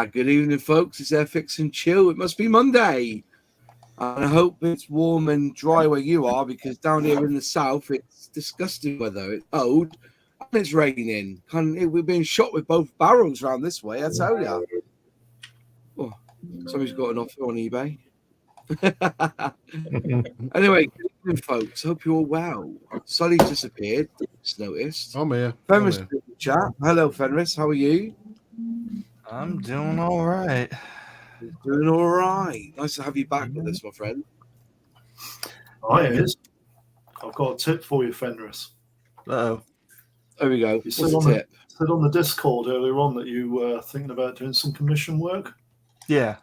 Good evening, folks. It's Airfix and Chill. It must be Monday. And I hope it's warm and dry where you are, because down here in the south, it's disgusting weather. It's cold and it's raining. We're being shot with both barrels around this way, I tell you. Oh, somebody's got an offer on eBay. Anyway, good evening, folks. Hope you're all well. Sully's disappeared. Just noticed. I'm here. Fenris in the chat. Hello, Fenris. How are you? I'm doing all right. Doing all right. Nice to have you back with us, my friend. Hi, it is. I've got a tip for you, Fenris. Uh-oh. There we go. You said on the Discord earlier on that you were thinking about doing some commission work. Yeah.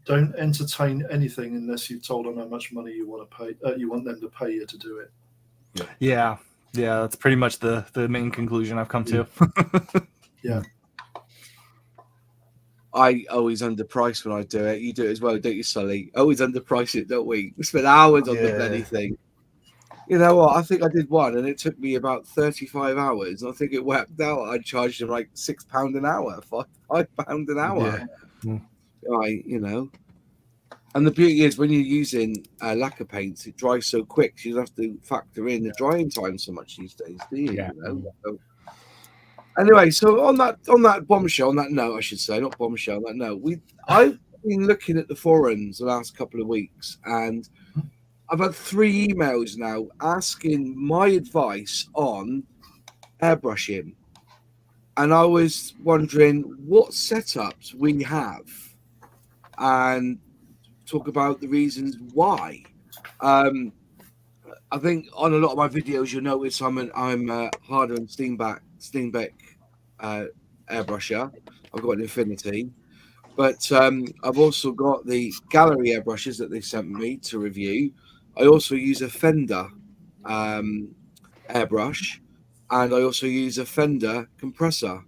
Don't entertain anything unless you've told them how much money you want to pay. You want them to pay you to do it. Yeah. That's pretty much the main conclusion I've come to. Yeah. I always underprice when I do it. You do it as well, don't you, Sully? Always underprice it, don't we? We spend hours on the bloody thing. You know what? I think I did one, and it took me about 35 hours. I think it worked out. I charged them like £6 an hour, £5 an hour. Yeah. Right, you know. And the beauty is, when you're using lacquer paints, it dries so quick. So you don't have to factor in the drying time so much these days, do you? Yeah. You know? So, anyway, so on that bombshell, on that note, I should say, not bombshell, on that note, I've been looking at the forums the last couple of weeks, and I've had 3 emails now asking my advice on airbrushing. And I was wondering what setups we have and talk about the reasons why. I think on a lot of my videos, you'll notice I'm a Harder and Steenbeck airbrusher. I've got an Infinity, but I've also got the gallery airbrushes that they sent me to review. I also use a Fender airbrush, and I also use a Fender compressor.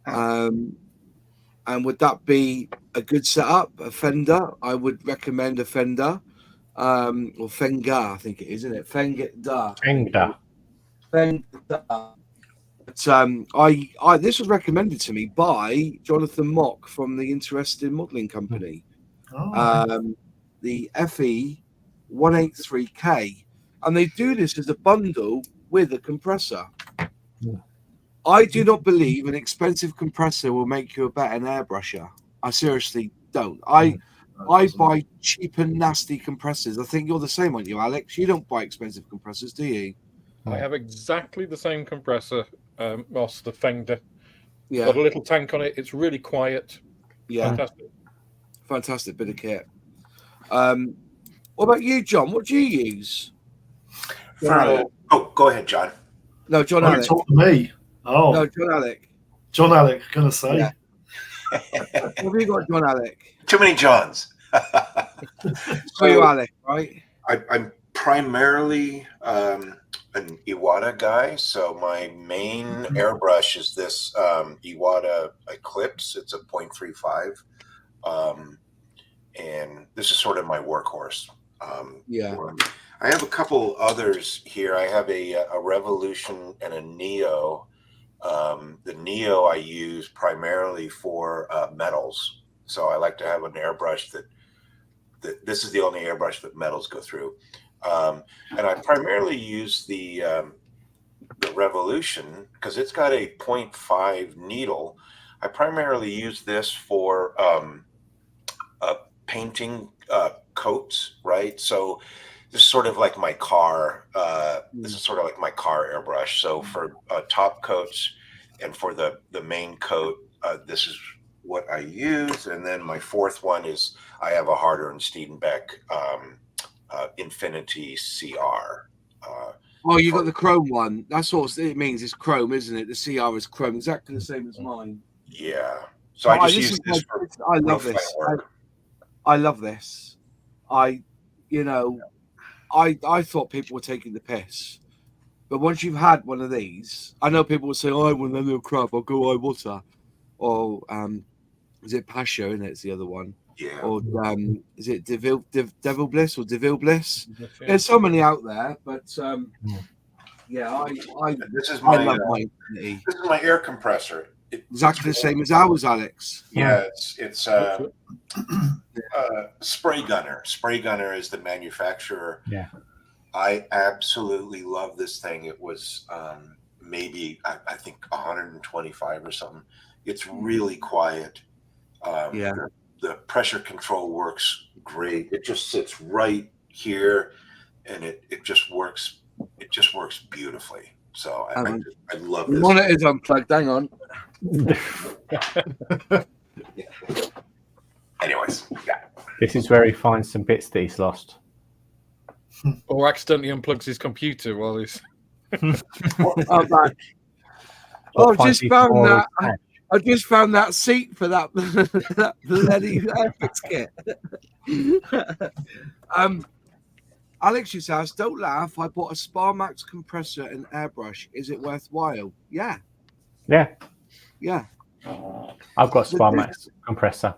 And would that be a good setup? A Fender? I would recommend a Fender, or Fender, I think it is, isn't it? Fender. But this was recommended to me by Jonathan Mock from the Interesting Modelling Company. The FE 183K, and they do this as a bundle with a compressor. I do not believe an expensive compressor will make you a better airbrusher. I seriously don't. I buy cheap and nasty compressors. I think you're the same, aren't you, Alex? You don't buy expensive compressors, do you? I have exactly the same compressor, Ross, the Fender. Yeah. Got a little tank on it. It's really quiet. Yeah. Fantastic Bit of kit. What about you, John? What do you use? Go ahead, John. No, John Alec. Talk to me. Oh. No, John Alec. John Alec, going to say. Yeah. What have you got, John Alec? Too many Johns. So you, Alec, right? I'm primarily an Iwata guy, so my main airbrush is this Iwata Eclipse. It's a 0.35, and this is sort of my workhorse. I have a couple others here. I have a Revolution and a Neo. The Neo I use primarily for metals, so I like to have an airbrush that this is the only airbrush that metals go through. And I primarily use the Revolution because it's got a 0.5 needle. I primarily use this for painting coats, right? So this is sort of like my car. This is sort of like my car airbrush. So for top coats and for the main coat, this is what I use. And then my fourth one is I have a Harder and Steenbeck Infinity CR. Oh, you got the chrome one. That's what it means. It's chrome, isn't it? The CR is chrome, exactly the same as mine. Yeah. So I just use this for I love this. I love this. I thought people were taking the piss. But once you've had one of these, I know people will say, oh, well, then they're crap. I'll go Iwata. Or is it Pasha, isn't it? It's the other one. Yeah. Or is it Devil Bliss or Devil Bliss? There's so many out there, but this is my air compressor. Exactly the same as ours, Alex. Yeah, it's Spray Gunner. Spray Gunner is the manufacturer. Yeah. I absolutely love this thing. It was maybe I think 125 or something. It's really quiet. The pressure control works great. It just sits right here, and it just works. It just works beautifully. So I love this. The monitor's unplugged. Hang on. Anyways, yeah. This is where he finds some bits that he's lost. Or accidentally unplugs his computer while he's. I'm back. Oh, I just found that. I just found that seat for that that bloody Airfix kit. Alex's house. Don't laugh. I bought a Sparmax compressor and airbrush. Is it worthwhile? Yeah. Yeah. Yeah. I've got a Sparmax compressor.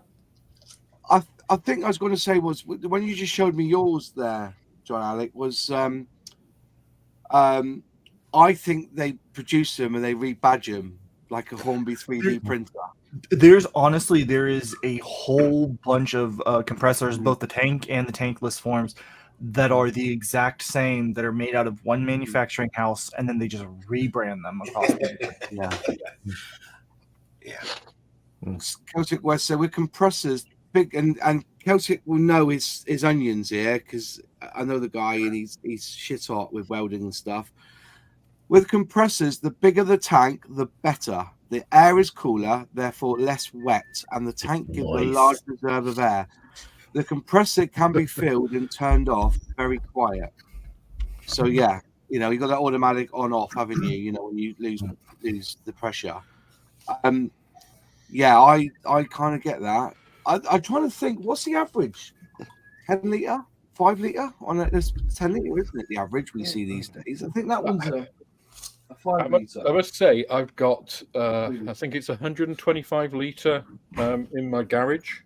I think I was going to say was when you just showed me yours there, John Alec, was I think they produce them and they rebadge them like a Hornby 3D printer. There is a whole bunch of compressors, both the tank and the tankless forms, that are the exact same, that are made out of one manufacturing house, and then they just rebrand them across. Celtic West. So with compressors, big and Celtic will know his onions here because I know the guy and he's shit hot with welding and stuff. With compressors, the bigger the tank, the better. The air is cooler, therefore less wet, and the tank gives a large reserve of air. The compressor can be filled and turned off very quiet. So yeah, you got that automatic on-off, haven't you? When you lose the pressure. Yeah, I kind of get that. I'm trying to think, what's the average? 10 litre? 5 litre? On it's 10 litre, isn't it? The average we see these days. I think that one's a 5 litre. I must say, I've got, I think it's 125 litre in my garage.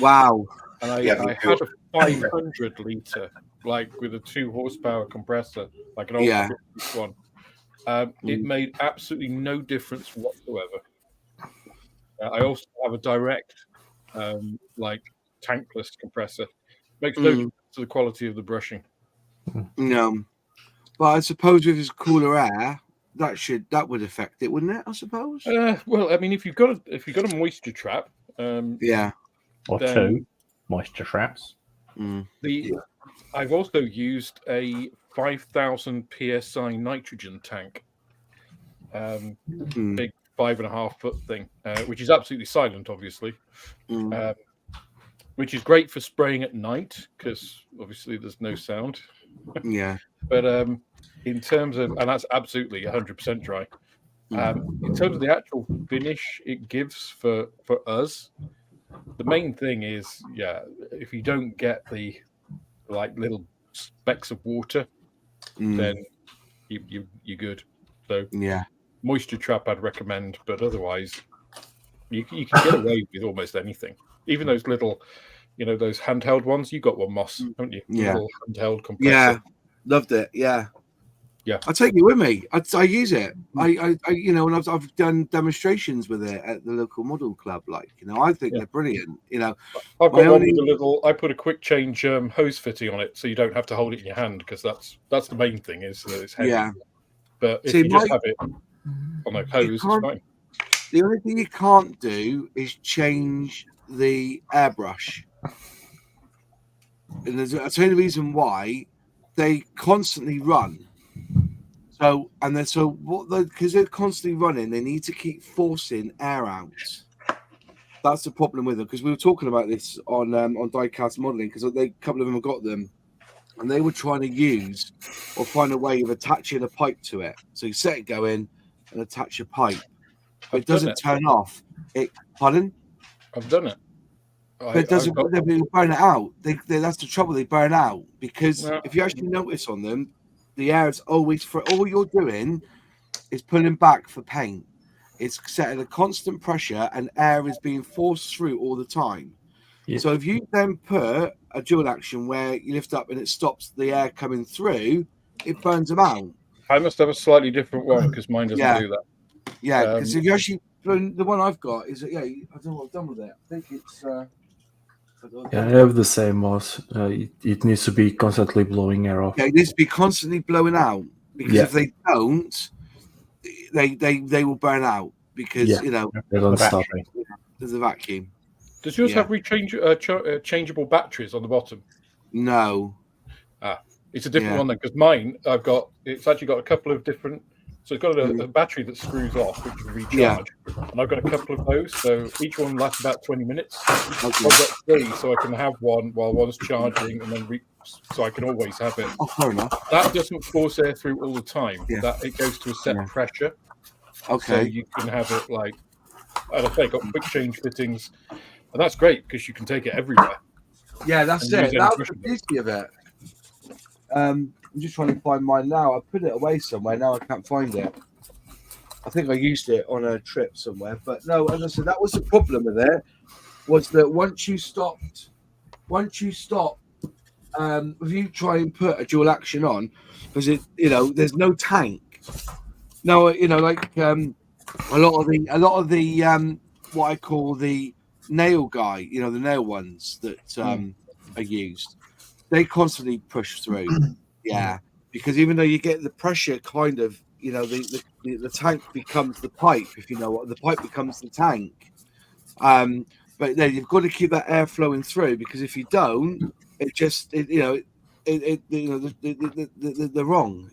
Wow. And I had a 500 litre, like with a 2 horsepower compressor, like an old one. It made absolutely no difference whatsoever. I also have a direct, like tankless compressor. Makes no difference to the quality of the brushing. No, but I suppose with his cooler air, that would affect it, wouldn't it? I suppose. Well, I mean, if you've got a moisture trap, or then 2 moisture traps. I've also used a 5,000 psi nitrogen tank, big 5.5 foot thing, which is absolutely silent, obviously, which is great for spraying at night because obviously there's no sound. Yeah. But in terms of, and that's absolutely 100% dry. In terms of the actual finish it gives for us, the main thing is, if you don't get the like little specks of water, then you're good. So moisture trap I'd recommend, but otherwise you can get away with almost anything. Even those little, those handheld ones. You got one, Moss, haven't you? Yeah. Little handheld compressor. Yeah, loved it. Yeah. I take it with me. I use it. I and I've done demonstrations with it at the local model club. I think they're brilliant. I've got one with a little. I put a quick change hose fitting on it, so you don't have to hold it in your hand because that's the main thing is that it's heavy. Yeah. But if you just have it on a hose, it's fine. The only thing you can't do is change the airbrush, and I'll tell you the reason why. They constantly run. Because they're constantly running, they need to keep forcing air out. That's the problem with them. Because we were talking about this on diecast modeling, because a couple of them have got them, and they were trying to use or find a way of attaching a pipe to it. So you set it going and attach a pipe, but it doesn't turn off. Pardon? I've done it. But it doesn't. They burn it out. That's the trouble. They burn out because if you actually notice on them, the air is always for all you're doing is pulling back for paint. It's set at a constant pressure and air is being forced through all the time. Yeah. So if you then put a dual action where you lift up and it stops the air coming through, it burns them out. I must have a slightly different one because mine doesn't do that. Yeah, because if you actually the one I've got is I don't know what I've done with it. I think it's. I have the same moss. It needs to be constantly blowing air off. Yeah, it needs to be constantly blowing out because if they don't, they will burn out because they don't stop. There's a vacuum. Does yours have changeable batteries on the bottom? No. It's a different one then, because mine, it's actually got a couple of different. So it's got a battery that screws off, which will recharge. And I've got a couple of those, so each one lasts about 20 minutes. I've got 3, so I can have one while one's charging, and then so I can always have it. Oh, fair enough. That doesn't force air through all the time. That it goes to a set pressure. Okay. So you can have it like, as I say, got quick change fittings, and that's great because you can take it everywhere. Yeah, that's it. That's the beauty of it. I'm just trying to find mine now. I put it away somewhere. Now I can't find it. I think I used it on a trip somewhere. But no, as I said, that was the problem with it. Was that once you stop, if you try and put a dual action on, because there's no tank. No, like a lot of the what I call the nail guy, the nail ones that are used. They constantly push through, because even though you get the pressure, kind of, the tank becomes the pipe. If you know what, the pipe becomes the tank. But then you've got to keep that air flowing through, because if you don't, they're wrong.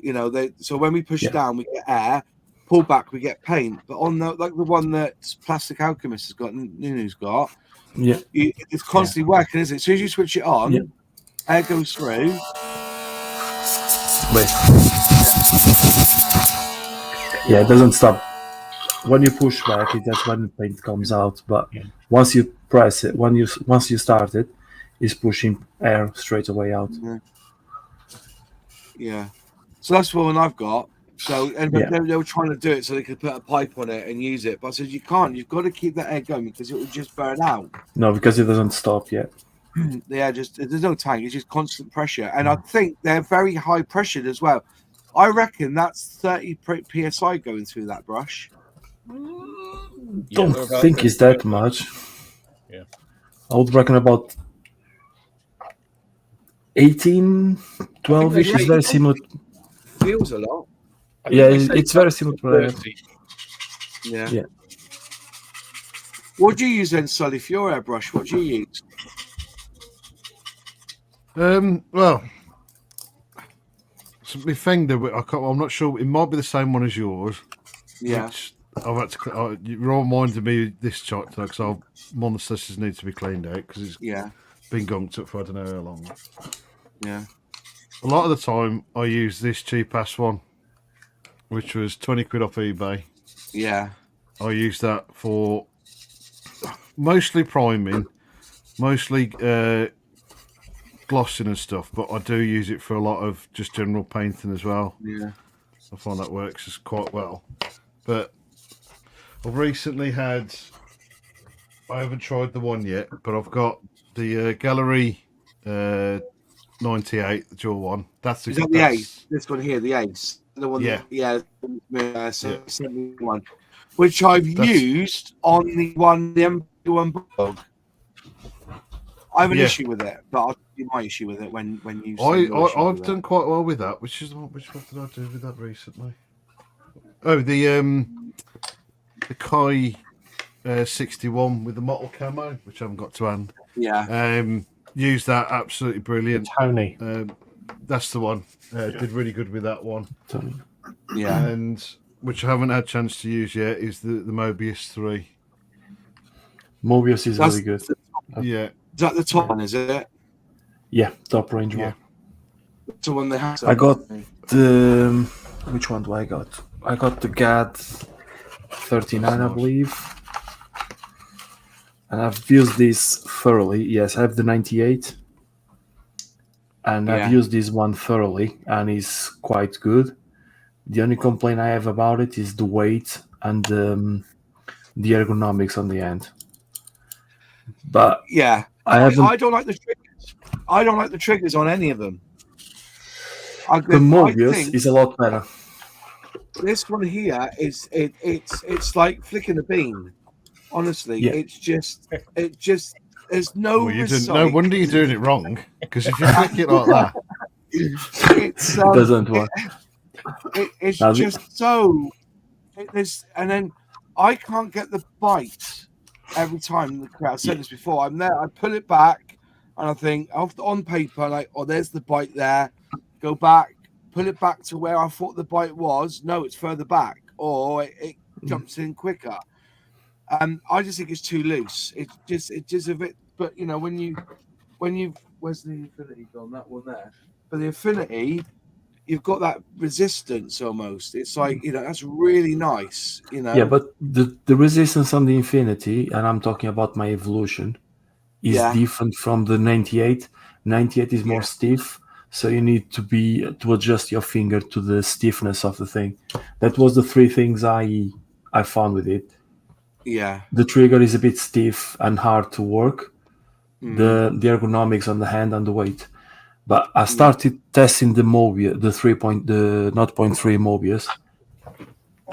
So when we push down, we get air. Pull back, we get paint. But on the one that Plastic Alchemist has got, Nunu's got, it's constantly working, isn't it? As soon as you switch it on. Air goes through. Wait. Yeah, it doesn't stop. When you push back, that's when the paint comes out. But once you press it, once you start it, it's pushing air straight away out. Yeah. So that's the one I've got. So they were trying to do it so they could put a pipe on it and use it. But I said you can't. You've got to keep that air going because it will just burn out. No, because it doesn't stop yet. There's no tank. It's just constant pressure, and I think they're very high pressured as well. I reckon that's 30 psi going through that brush. Don't think it's that much. Yeah, I would reckon about 18, 12-ish. Is very similar. Feels a lot. It's very similar. Yeah. What do you use then, Sully, for your airbrush? What do you use? Well, it's my Fender, but I'm not sure. It might be the same one as yours. Yeah. Which I've had to. You reminded me this shot because one of the sisters needs to be cleaned out because it's been gunked up for I don't know how long. Yeah. A lot of the time, I use this cheap ass one, which was 20 quid off eBay. Yeah. I use that for mostly priming, mostly glossing and stuff, but I do use it for a lot of just general painting as well. Yeah. I find that works quite well. But I've recently I haven't tried the one yet, but I've got the Gallery 98, the dual one. Is that the Ace? This one here, the Ace. The one one, which I've used on the MP1 blog. I have an issue with it, but I'll give you my issue with it when you. I've done quite well with that. Which one did I do with that recently? Oh, the Kai 61 with the mottle camo, which I haven't got to hand. Yeah. Used that, absolutely brilliant. Tony. That's the one. Did really good with that one. Tony. Yeah. And which I haven't had a chance to use yet is the Mobius 3. Mobius is really good. Yeah. Is that the top one, is it? Yeah, top range one. It's the one they have. I got the... Which one do I got? I got the GAD 39, I believe. And I've used this thoroughly. Yes, I have the 98. And I've used this one thoroughly, and it's quite good. The only complaint I have about it is the weight and the ergonomics on the end. But I don't like the triggers. I don't like the triggers on any of them. The Mobius is a lot better. this one here it's like flicking a bean. Honestly, it's just there's no Well, result. No wonder you're doing it wrong, because if you flick it like that, it doesn't work. It's just so. And then I can't get the bite every time. I've said this before. I'm there. I pull it back, and I think on paper, like, oh, there's the bite there. Go back, pull it back to where I thought the bite was. No, it's further back, or it jumps in quicker. I just think it's too loose. It's just a bit. But you know, when you where's the Infinity gone? That one there. But the Infinity, you've got that resistance almost. It's like, you know, that's really nice. You know. Yeah, but the resistance on the Infinity, and I'm talking about my Evolution, is different from the 98. 98 is more stiff, so you need to adjust your finger to the stiffness of the thing. That was the three things I found with it. Yeah. The trigger is a bit stiff and hard to work. The ergonomics on the hand and the weight. But I started testing the Mobius, the 0.3 Mobius,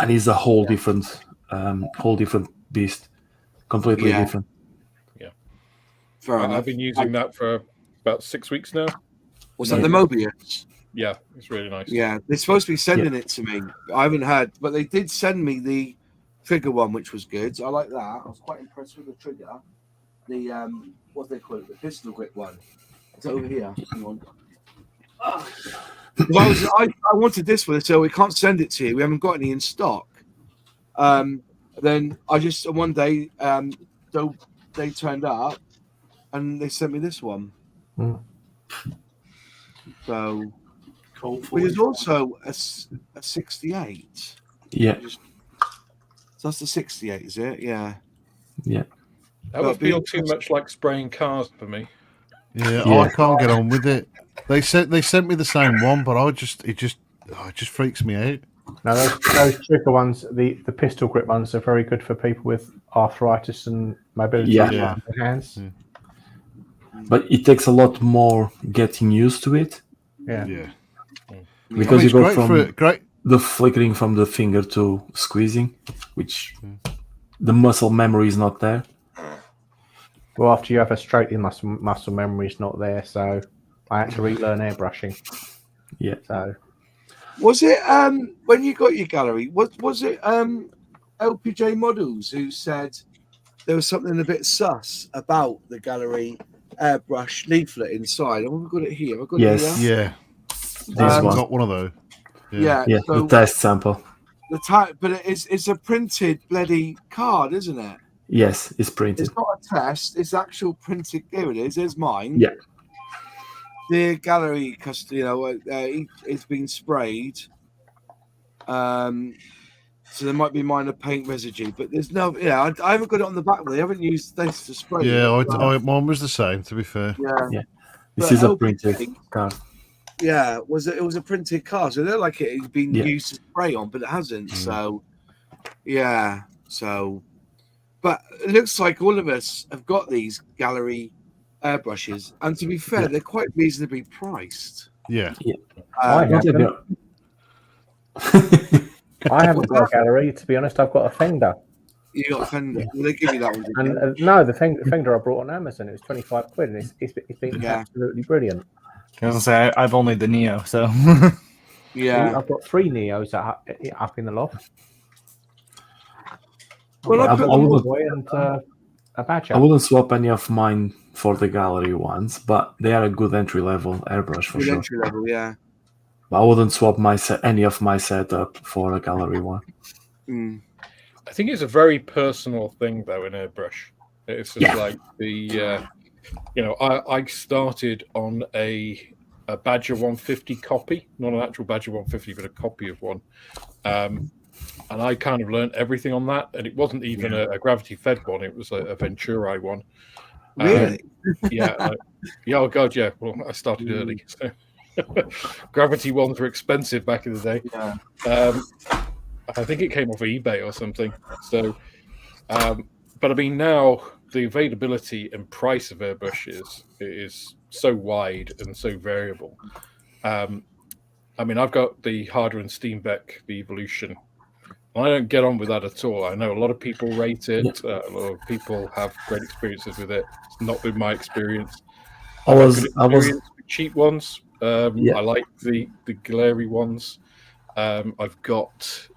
and it's a whole different beast, completely different. Yeah. I've been using that for about 6 weeks now. Was that the Mobius? Yeah, it's really nice. Yeah, they're supposed to be sending it to me. I haven't had, but they did send me the trigger one, which was good. I like that. I was quite impressed with the trigger. The what do they call it? The pistol grip one. It's over here. Hang on. I wanted this one, so we can't send it to you. We haven't got any in stock. Then I just one day, they turned up and they sent me this one. So, which is also a 68. Yeah. So that's the 68, is it? Yeah. Yeah. That would feel too much like spraying cars for me. Yeah, I can't get on with it. They sent me the same one, but it just freaks me out. Now those trigger ones, the pistol grip ones, are very good for people with arthritis and mobility in their hands. Yeah. But it takes a lot more getting used to it. Yeah. Because you go from great the flickering from the finger to squeezing, which the muscle memory is not there. Well, after you have a straight, muscle memory is not there, so I had to relearn airbrushing. Yeah. So was it when you got your gallery? Was it LPJ Models who said there was something a bit sus about the gallery airbrush leaflet inside? I've got it here. I've got it here. Yeah. This one. Got one of those. Yeah. So the test sample. But it's a printed bloody card, isn't it? Yes, it's printed. It's not a test. It's actual printed. Here it is. There's mine. Yeah. The gallery, you know, it's been sprayed. So there might be minor paint residue, but there's no. Yeah, I haven't got it on the back. They haven't used this to spray. Yeah, mine was the same. To be fair. Yeah. This is a printed card. Yeah, it was a printed card, so it looked like it had been used to spray on, but it hasn't. So, but it looks like all of us have got these gallery airbrushes, and to be fair, they're quite reasonably priced. Yeah. I haven't got a gallery, to be honest. I've got a Fender. You got a Fender? Well, they give you that one. And no, the Fender I brought on Amazon, it was 25 quid, and it's been absolutely brilliant. I was gonna say I've only the Neo, so yeah, I've got 3 Neos up in the loft. Well, I wouldn't swap any of mine for the gallery ones, but they are a good entry level airbrush for sure. Entry level, yeah. But I wouldn't swap any of my setup for a gallery one. I think it's a very personal thing, though, in airbrush. It's just like the, I started on a Badger 150 copy, not an actual Badger 150, but a copy of one. And I kind of learned everything on that. And it wasn't even a gravity-fed one. It was a Venturi one. Really? Oh, God, yeah. Well, I started early. So. Gravity ones were expensive back in the day. Yeah. I think it came off eBay or something. So, but I mean, now the availability and price of airbrushes is so wide and so variable. I mean, I've got the Harder and Steenbeck, the Evolution. I don't get on with that at all. I know a lot of people rate it. A lot of people have great experiences with it. It's not been my experience. I was with cheap ones. I like the glary ones. I've got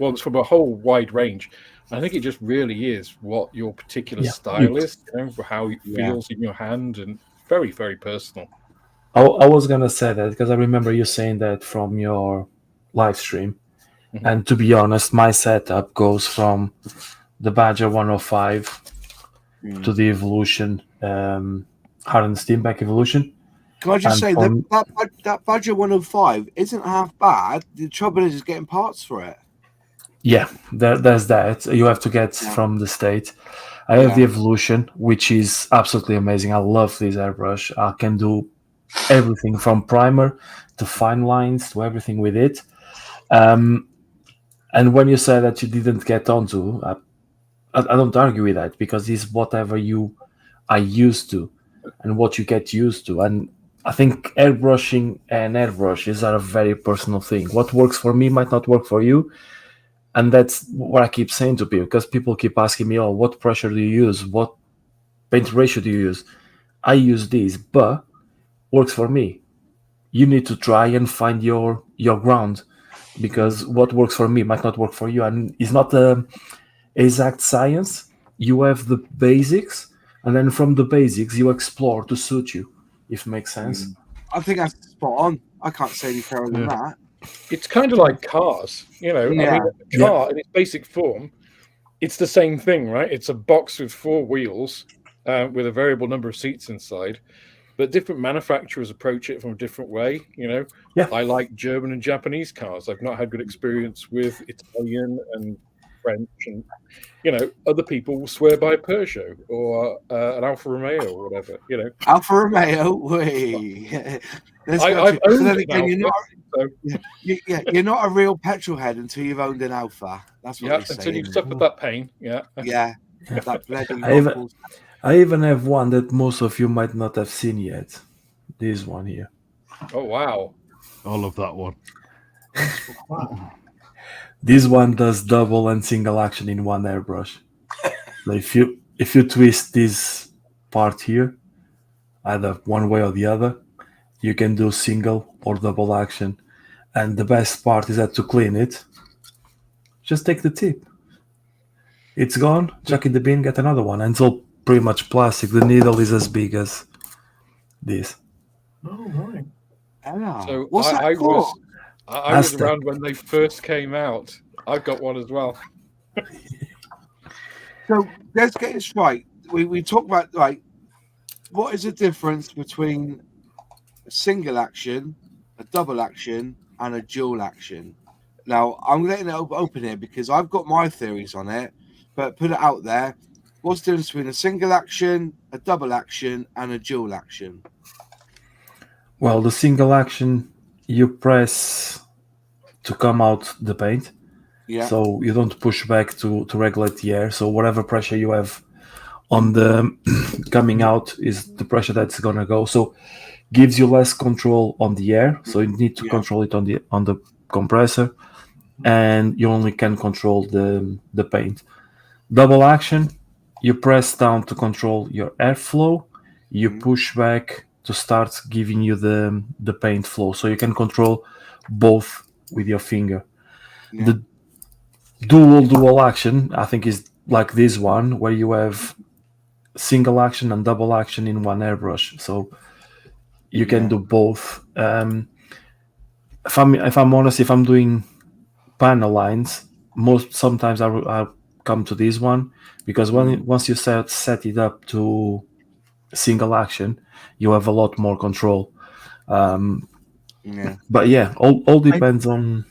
ones from a whole wide range. I think it just really is what your particular style is, how it feels in your hand, and very, very personal. I was gonna say that because I remember you saying that from your live stream. Mm-hmm. And to be honest, my setup goes from the Badger 105 to the Evolution, Harder and Steenbeck Evolution. Can I just say that Badger 105 isn't half bad. The trouble is getting parts for it. Yeah, there's that. You have to get from the state. I have the Evolution, which is absolutely amazing. I love this airbrush. I can do everything from primer to fine lines to everything with it. And when you say that you didn't get onto, I don't argue with that because it's whatever you are used to and what you get used to. And I think airbrushing and airbrushes are a very personal thing. What works for me might not work for you. And that's what I keep saying to people because people keep asking me, what pressure do you use? What paint ratio do you use? I use these, but works for me. You need to try and find your ground. Because what works for me might not work for you, and it's not an exact science. You have the basics, and then from the basics, you explore to suit you, if it makes sense. I think that's spot on. I can't say any fairer than that. It's kind of like cars, I mean, a car in its basic form, it's the same thing, right? It's a box with 4 wheels with a variable number of seats inside. But different manufacturers approach it from a different way, I like German and Japanese cars. I've not had good experience with Italian and French, and other people will swear by a Peugeot or an Alfa Romeo or whatever. Alfa Romeo, way. I've owned you're not a real petrol head until you've owned an Alfa. That's what they say. Until you've suffered that pain. Yeah. That I even have one that most of you might not have seen yet. This one here. Oh wow! I love that one. This one does double and single action in one airbrush. So if you twist this part here, either one way or the other, you can do single or double action. And the best part is that to clean it, just take the tip. It's gone, chuck in the bin, get another one. And it's all pretty much plastic. The needle is as big as this. Oh, right. So what's that for? I was around when they first came out. I've got one as well. So let's get it straight. We talk about what is the difference between a single action, a double action, and a dual action? Now I'm letting it open here because I've got my theories on it, but put it out there. What's the difference between a single action, a double action, and a dual action? Well, the single action, you press to come out the paint. Yeah. So you don't push back to regulate the air. So whatever pressure you have on the coming out is the pressure that's gonna go. So gives you less control on the air. So you need to control it on the compressor, and you only can control the paint. Double action, you press down to control your airflow. You push back to start giving you the paint flow. So you can control both with your finger. Yeah. The dual action, I think, is like this one, where you have single action and double action in one airbrush. So you can do both. If I'm honest, if I'm doing panel lines, sometimes I'll come to this one, because once you set it up to single action, you have a lot more control. But yeah, all depends on.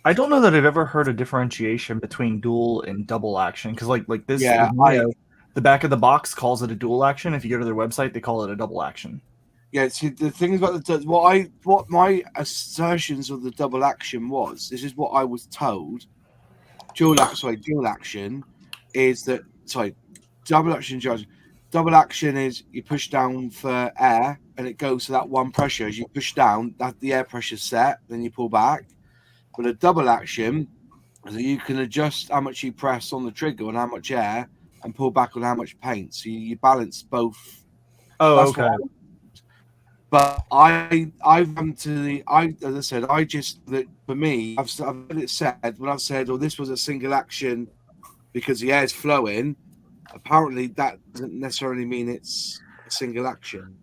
I don't know that I've ever heard a differentiation between dual and double action, because like this, the back of the box calls it a dual action. If you go to their website, they call it a double action. Yeah, see, the thing about what my assertions of the double action was. This is what I was told. Dual action is that double action. double action is you push down for air and it goes to that one pressure. As you push down, that the air pressure's set, then you pull back. But a double action, so you can adjust how much you press on the trigger and how much air, and pull back on how much paint. So you balance both. Oh, That's okay. But I've come to the as I said, I just that for me, I've heard it said when I've said, "Oh, this was a single action because the air's flowing." Apparently, that doesn't necessarily mean it's a single action.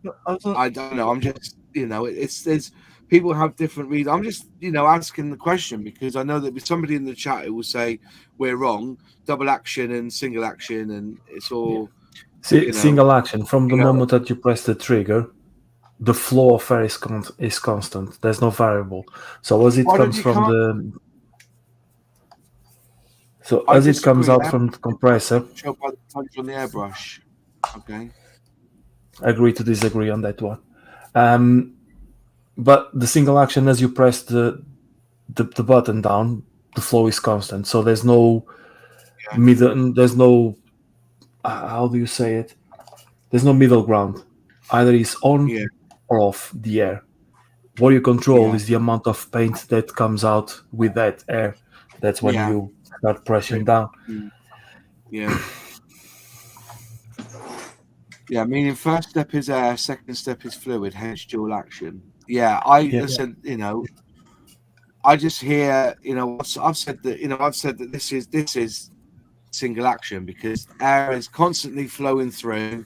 I don't know. I'm just it's there's people have different reasons. I'm just asking the question because I know that with somebody in the chat who will say we're wrong, double action and single action, and it's all single action from the moment that you press the trigger. The flow of air is constant. There's no variable. So as it comes from out from the compressor. Show by the punch on the airbrush. Okay. Agree to disagree on that one. But the single action, as you press the button down, the flow is constant. So there's no middle. There's no how do you say it? There's no middle ground. Either it's on or off the air. What you control is the amount of paint that comes out with that air. That's when you start pressing down. Yeah. Yeah, meaning first step is air, second step is fluid, hence dual action. Yeah, I said, I just hear, I've said that this is single action because air is constantly flowing through.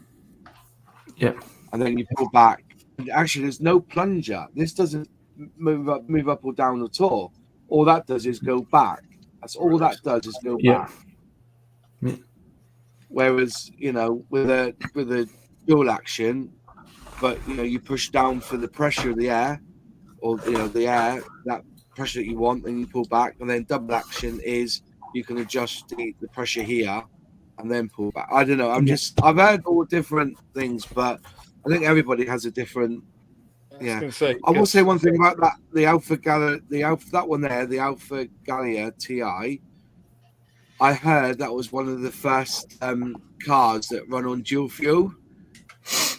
Yeah. And then you pull back. And actually, there's no plunger. This doesn't move up or down at all. All that does is go back. That's all that does is go back. Yeah. Whereas, with a dual action, but you push down for the pressure of the air, or the air, that pressure that you want, and you pull back. And then double action is you can adjust the pressure here and then pull back. I don't know. I've heard all different things, but I think everybody has a different. I will say one thing about that: the Alpha Gallia TI. I heard that was one of the first cars that run on dual fuel,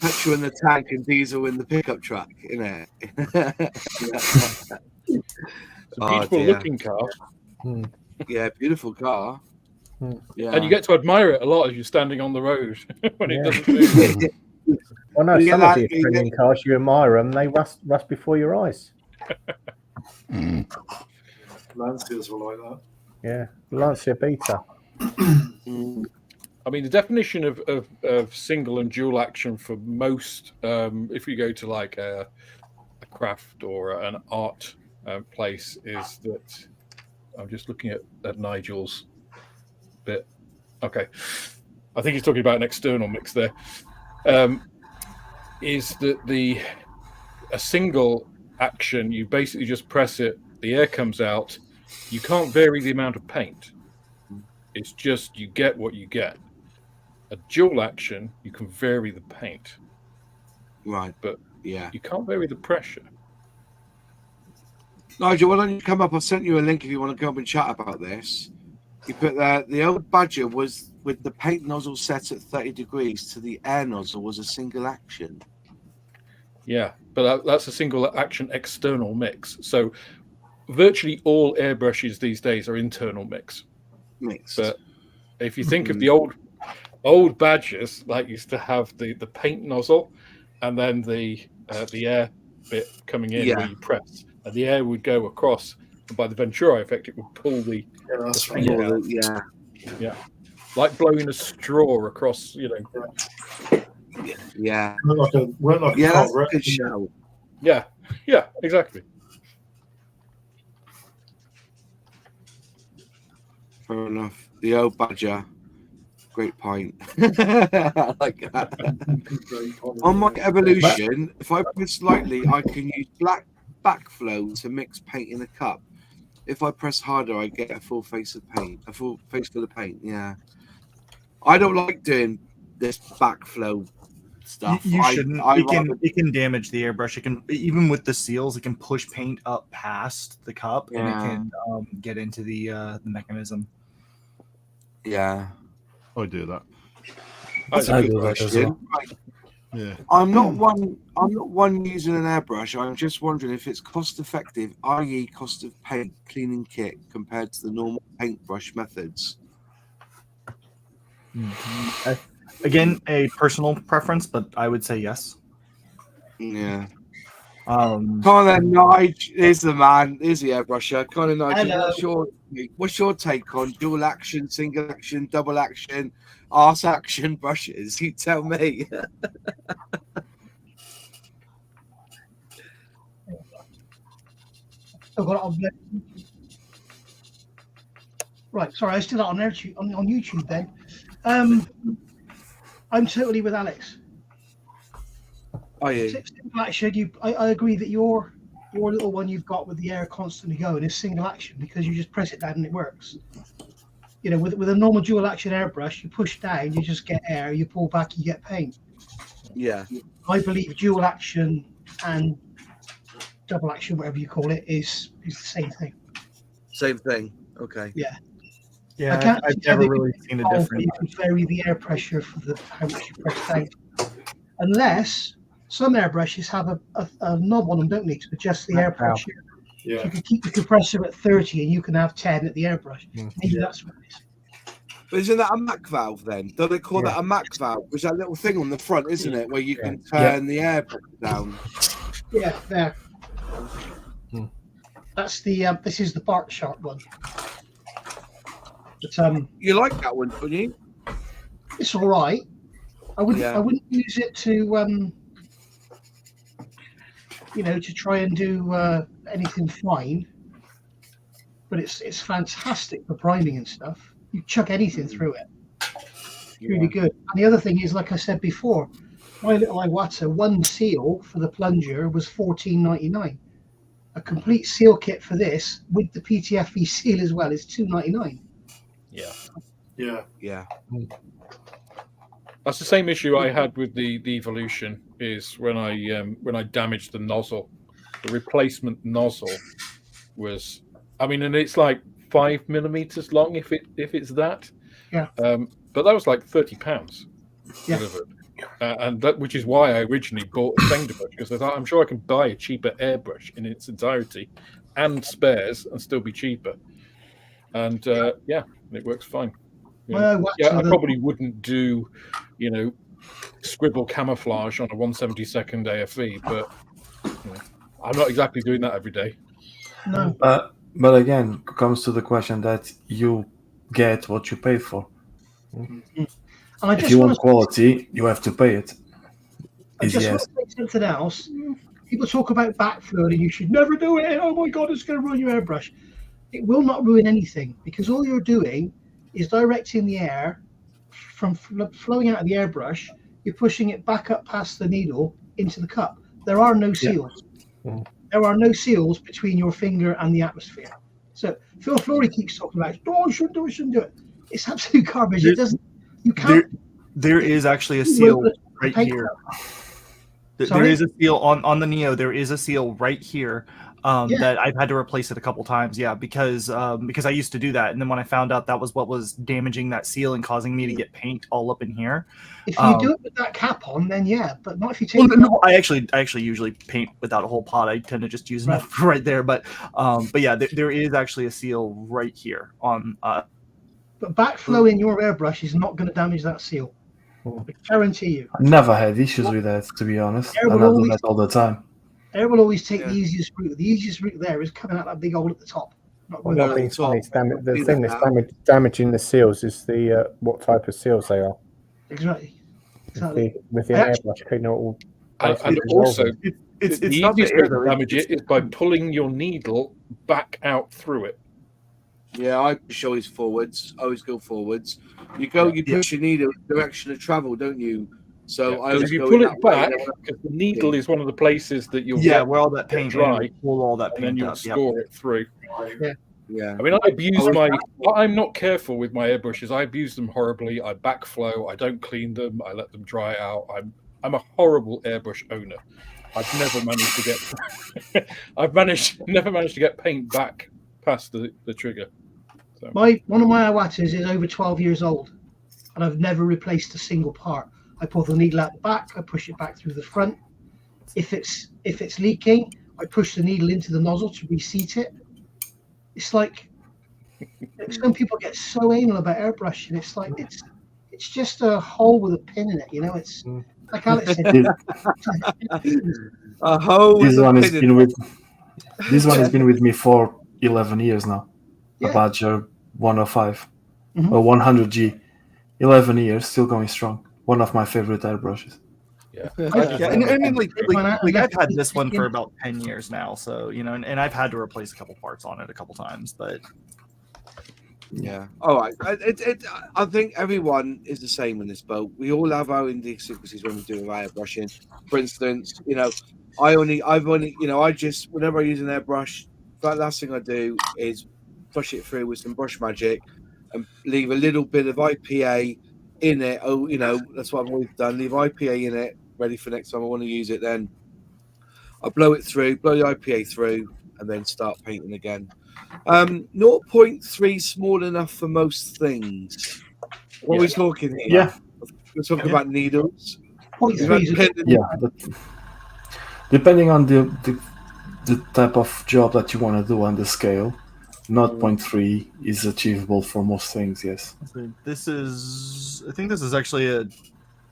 petrol in the tank and diesel in the pickup truck. It's a beautiful looking car. Yeah, beautiful car. Yeah, and you get to admire it a lot as you're standing on the road when it doesn't move. Well, no, some of these premium cars, you admire them, they rust before your eyes. Lancias were like that. Yeah, Lancia Beta. I mean, the definition of single and dual action for most, if you go to like a craft or an art place, is that I'm just looking at Nigel's bit. Okay, I think he's talking about an external mix there. Is that a single action? You basically just press it, the air comes out. You can't vary the amount of paint. It's just you get what you get. A dual action, you can vary the paint. Right. But you can't vary the pressure. Nigel, why don't you come up? I've sent you a link if you want to come up and chat about this. You put the old Badger was with the paint nozzle set at 30 degrees to the air nozzle was a single action. Yeah, but that's a single action external mix. So virtually all airbrushes these days are internal mixed. But if you think of the old Badgers, like used to have the paint nozzle and then the air bit coming in where you press, and the air would go across, and by the Venturi effect, it would pull the thing out. Yeah, like blowing a straw across, Yeah. That's a good show. Yeah, exactly. Fair enough. The old Badger. Great point. I like that. On my evolution, if I press lightly, I can use black backflow to mix paint in a cup. If I press harder, I get a full face of paint, a full face full of paint. Yeah. I don't like doing this backflow stuff. You shouldn't. It can damage the airbrush. It can, even with the seals, it can push paint up past the cup, and it can get into the mechanism. Yeah, I do that. That's I a good do that as question. well. Right. Yeah. I'm not one using an airbrush. I'm just wondering if it's cost effective, i.e., cost of paint cleaning kit compared to the normal paintbrush methods. Again, a personal preference, but I would say yes. Yeah. Um, Come on then, Nige. Here's the man. Here's the airbrusher. Come on, Nigel. Hello. What's your take on dual action, single action, double action, arse action brushes? You tell me. I've got it on there. Right, sorry, I still on YouTube then. I'm totally with Alex. Are you? Single action, I agree that your little one you've got with the air constantly going is single action because you just press it down and it works. You know, with a normal dual action airbrush, you push down, you just get air, you pull back, you get paint. Yeah. I believe dual action and double action, whatever you call it, is the same thing. Same thing. Okay. Yeah. yeah, I can't I've see how never they really can seen a solve difference. You can vary the air pressure for how much you press down. Unless some airbrushes have a knob on them, don't they, to adjust the air Wow. pressure. Yeah. You can keep the compressor at 30 and you can have 10 at the airbrush. Maybe that's what it is. But isn't that a Mac valve then? Do they call that a Mac valve? There's that little thing on the front, isn't it, where you can turn the air down? Yeah, there. That's the this is the Bart Sharp one. But You like that one, don't you? it's all right. I wouldn't use it to to try and do anything fine. But it's fantastic for priming and stuff. You chuck anything through it. It's really good. And the other thing is, like I said before, my little Iwata, one seal for the plunger was $14.99. A complete seal kit for this with the PTFE seal as well is $2.99. Yeah. Yeah. Yeah. That's the same issue I had with the Evolution. Is when I damaged the nozzle, the replacement nozzle was, I mean, and it's like 5 millimeters long if it's that. Yeah. But that was like £30 Yeah. delivered, and that, which is why I originally bought a Fender brush, because I thought I'm sure I can buy a cheaper airbrush in its entirety and spares and still be cheaper. And it works fine. I probably wouldn't do, scribble camouflage on a 1/72 AFE, but I'm not exactly doing that every day. No. But again, comes to the question that you get what you pay for. If you want quality, you have to pay it. I just want to say something else. People talk about backflow and you should never do it. Oh my God, it's going to ruin your airbrush. It will not ruin anything because all you're doing is directing the air from flowing out of the airbrush. You're pushing it back up past the needle into the cup. There are no seals. Yeah. There are no seals between your finger and the atmosphere. So Phil Flory keeps talking about, I shouldn't do it. It's absolute garbage. It doesn't. You can't. There is actually a seal right here. There is a seal on the Neo. There is a seal right here that I've had to replace it a couple times. Yeah, because I used to do that, and then when I found out that was what was damaging that seal and causing me to get paint all up in here. If you do it with that cap on, then but not if you take. I actually usually paint without a whole pot. I tend to just use enough right there. But yeah, there is actually a seal right here on. But backflow in your airbrush is not going to damage that seal. I guarantee you. I never had issues with that, to be honest. And I do that all the time. Air will always take the easiest route. The easiest route there is coming out that big hole at the top. The thing that's damaging the seals is the what type of seals they are. Exactly. With the airbrush, And also, the easiest way to damage it is by pulling your needle back out through it. Yeah, I push always forwards. I always go forwards. You push your needle direction of travel, don't you? So I always if you pull it back, because the needle is one of the places that you'll where all that paint dry, pull all that paint, and then you'll score it through. Yeah. I mean, I'm not careful with my airbrushes. I abuse them horribly. I backflow. I don't clean them. I let them dry out. I'm a horrible airbrush owner. I've never managed to get never managed to get paint back past the trigger. So. One of my Iwatas is over 12 years old, and I've never replaced a single part. I pull the needle out the back, I push it back through the front. If it's leaking, I push the needle into the nozzle to reseat it. It's like some people get so anal about airbrushing. It's like it's just a hole with a pin in it, you know. It's like Alex said. A hole. This one has been with me for 11 years now. A Badger 105 or 100G, 11 years, still going strong. One of my favorite airbrushes. Yeah, and I mean, like I've had this one for about 10 years now, so you know, and I've had to replace a couple parts on it a couple times, but yeah. All right. I think everyone is the same in this boat. We all have our idiosyncrasies when we do airbrushing. For instance, you know, I just whenever I use an airbrush, the last thing I do is push it through with some brush magic and leave a little bit of IPA in it. Oh, you know, that's what I've always done. Leave IPA in it, ready for next time I want to use it. Then I blow it through, blow the IPA through, and then start painting again. 0.3 small enough for most things. What are we talking here? Yeah, we're talking about needles. Yeah, but depending on the type of job that you want to do on the scale, 0.3 is achievable for most things. Yes. I think this is actually a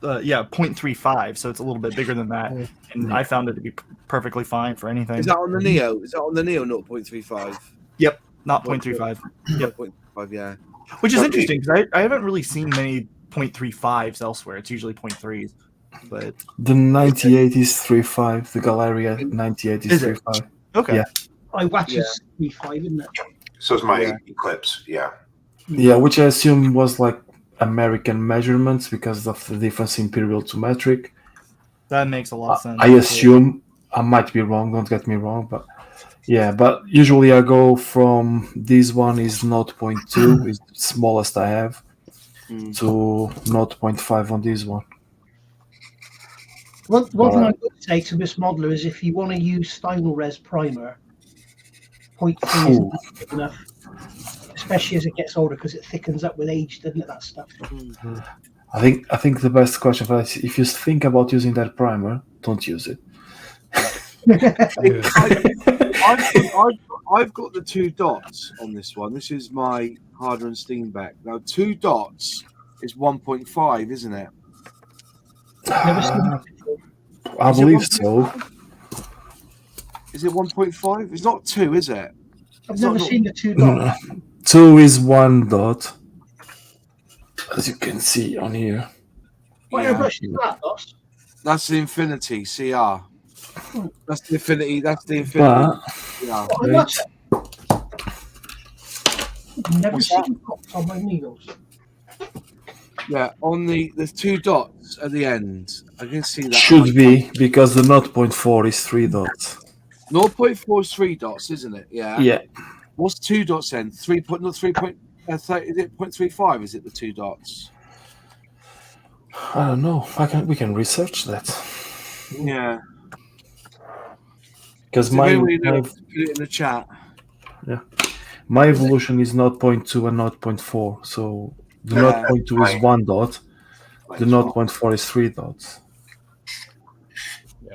0.35, so it's a little bit bigger than that, and I found it to be perfectly fine for anything. Is that on the Neo? 0.35? Yep, not 0.35. Yep, 0.5, yeah. Which is interesting because I haven't really seen many 0.35s elsewhere. It's usually 0.3s, but the 98 is 3.5. The Galeria 98 is 3.5. Okay. Yeah. I watch is 3.5, isn't it? So is my Eclipse. Yeah. Yeah, which I assume was like American measurements because of the difference in imperial to metric. That makes a lot of sense. I assume, I might be wrong, don't get me wrong, but yeah, but usually I go from this one is 0.2, is the smallest I have, to 0.5 on this one. One thing I would say to this modeler is if you want to use Stynylrez Res primer, 0.3 is good enough. Especially as it gets older, because it thickens up with age, doesn't it? That stuff. I think the best question for that is if you think about using that primer, don't use it. I've got the 2 dots on this one. This is my Harder and Steenbeck. Now 2 dots is 1.5, isn't it? Never seen that before. I believe so. Is it 1.5? It's not 2, is it? I've never seen the 2 dots. 2 is 1 dot, as you can see on here. What airbrush is that, Doss? That's the Infinity CR. That's the Infinity. That's the Infinity. Yeah. Never seen dots on my needles. Yeah, on there's 2 dots at the end. I can see that. Should be, because the 0.4 is 3 dots. 0.4 is 3 dots, isn't it? Yeah. Yeah. What's 2 dots then? 3 point, not 3 point. Is it 0.35? Is it the 2 dots? I don't know. We can research that. Yeah. Because put it in the chat. Yeah. My evolution is 0.2 and 0.4. So the 0.2 is 1 dot. The 0.4 is 3 dots.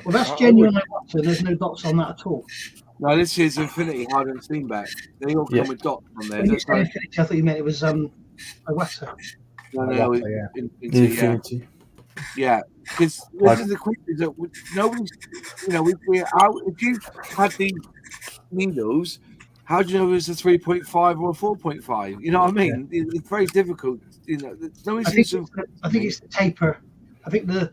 Well, that's genuinely Watson. There's no dots on that at all. No, this is Infinity Harder and Steenbeck. They all come with dots on there. When you said Infinity, I thought you meant it was Iwata. No, Infinity. Yeah, because this is the question that nobody's, you know, if you had these needles, how do you know if it's a 3.5 or a 4.5? You know what I mean? Yeah. It's very difficult. You know, I think it's the taper. I think the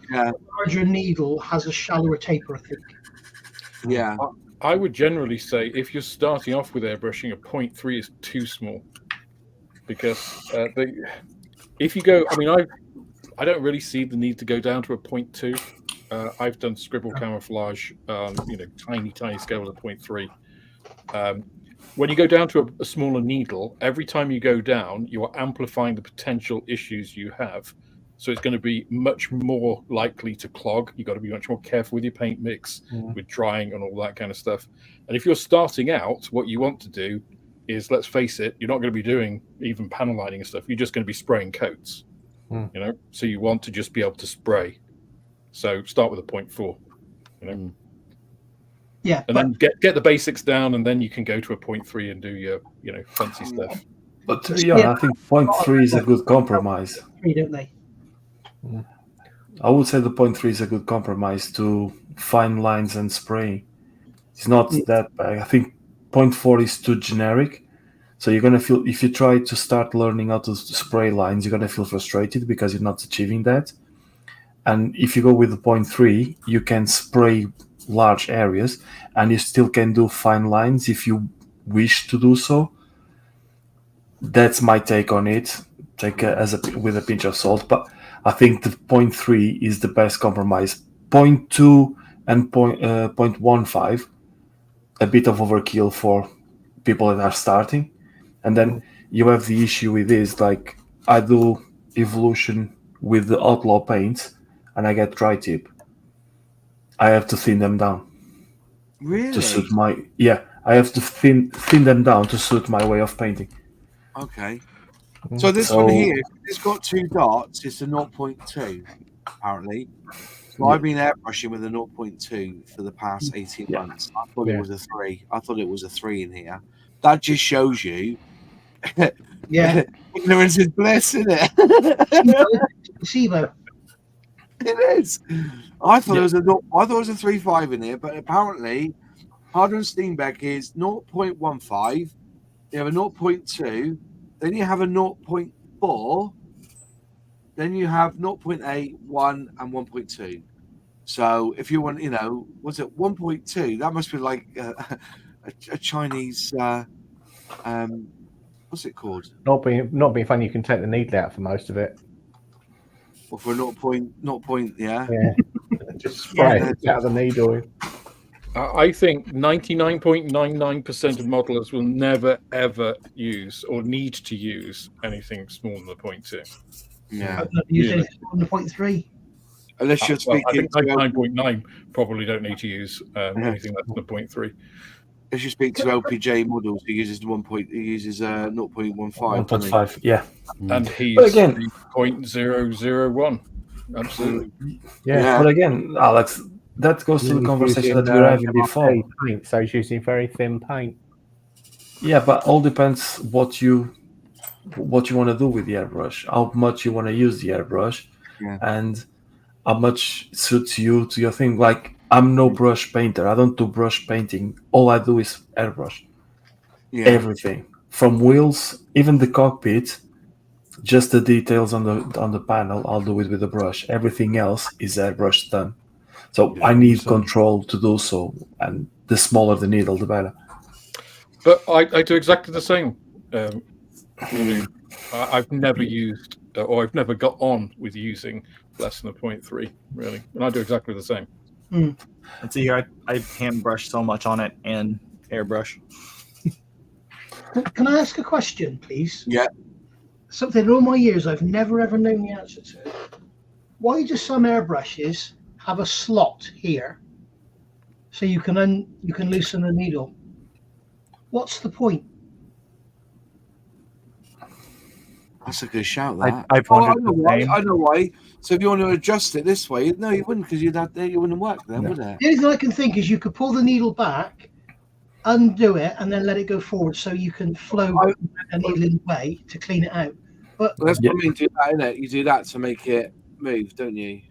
larger needle has a shallower taper, I think. Yeah. I would generally say if you're starting off with airbrushing, a 0.3 is too small. Because if you go, I mean, I don't really see the need to go down to a 0.2. I've done scribble camouflage, tiny scales of 0.3. When you go down to a smaller needle, every time you go down, you are amplifying the potential issues you have. So it's going to be much more likely to clog. You've got to be much more careful with your paint mix, with drying and all that kind of stuff. And if you're starting out, what you want to do is, let's face it, you're not going to be doing even panel lining and stuff. You're just going to be spraying coats. You know, so you want to just be able to spray. So start with a 0.4. You know. Yeah, and then get the basics down, and then you can go to a 0.3 and do your fancy stuff. But I think 0.3 is a good compromise. Don't they? I would say the 0.3 is a good compromise to fine lines and spraying. It's not that bad. I think 0.4 is too generic. So you're gonna feel, if you try to start learning how to spray lines, you're gonna feel frustrated because you're not achieving that. And if you go with the 0.3, you can spray large areas, and you still can do fine lines if you wish to do so. That's my take on it. Take it with a pinch of salt, but I think the 0.3 is the best compromise. 0.2 and 0.15, a bit of overkill for people that are starting. And then you have the issue with this, like I do evolution with the outlaw paints, and I get dry tip. I have to thin them down. Really? To suit my I have to thin them down to suit my way of painting. Okay. So this one here, it's got 2 dots. It's a 0.2 apparently. So I've been airbrushing with a 0.2 for the past 18 months. I thought it was a 3. I thought it was a 3 in here. That just shows you. Ignorance is bliss, isn't it? It is. I thought it was a 3.5 in here, but apparently Harder and Steenbeck is 0.15. You have a 0.2, then you have a 0.4, then you have 0.8, 1, and 1.2. So if you want, what's it, 1.2? That must be like a Chinese. What's it called? Not being funny, you can take the needle out for most of it. Or for 0.0, yeah. Just spray it out of the needle. I think 99.99% of modelers will never ever use or need to use anything smaller than a 0.2. Yeah. Use on the 0.3. Unless you're speaking. I think 99.9 probably don't need to use anything less than a 0.3. If you speak to LPJ models, he uses 0.15. 1.5, yeah. And he's but again, 0.001. Absolutely. Yeah. But again, Alex, that goes to the conversation that we were having before. Paint, so he's using very thin paint. Yeah, but all depends what you want to do with the airbrush, how much you want to use the airbrush, and how much suits you to your thing. Like, I'm no brush painter. I don't do brush painting. All I do is airbrush. Yeah. Everything from wheels, even the cockpit, just the details on the panel. I'll do it with a brush. Everything else is airbrush done. So I need control to do so, and the smaller the needle, the better. But I do exactly the same. I've never used, or I've never got on with using less than a 0.3, really, and I do exactly the same. And so here I hand brush so much on it and airbrush. Can I ask a question, please? Yeah. Something in all my years I've never ever known the answer to. Why do some airbrushes have a slot here so you can loosen the needle? What's the point? That's a good shout. That I know why. So if you want to adjust it this way, no, you wouldn't, because it wouldn't work then, would it? The only thing I can think is you could pull the needle back, undo it, and then let it go forward, so you can flow a needle in the way to clean it out. But that's what I mean. Do that, innit? You do that to make it move, don't you?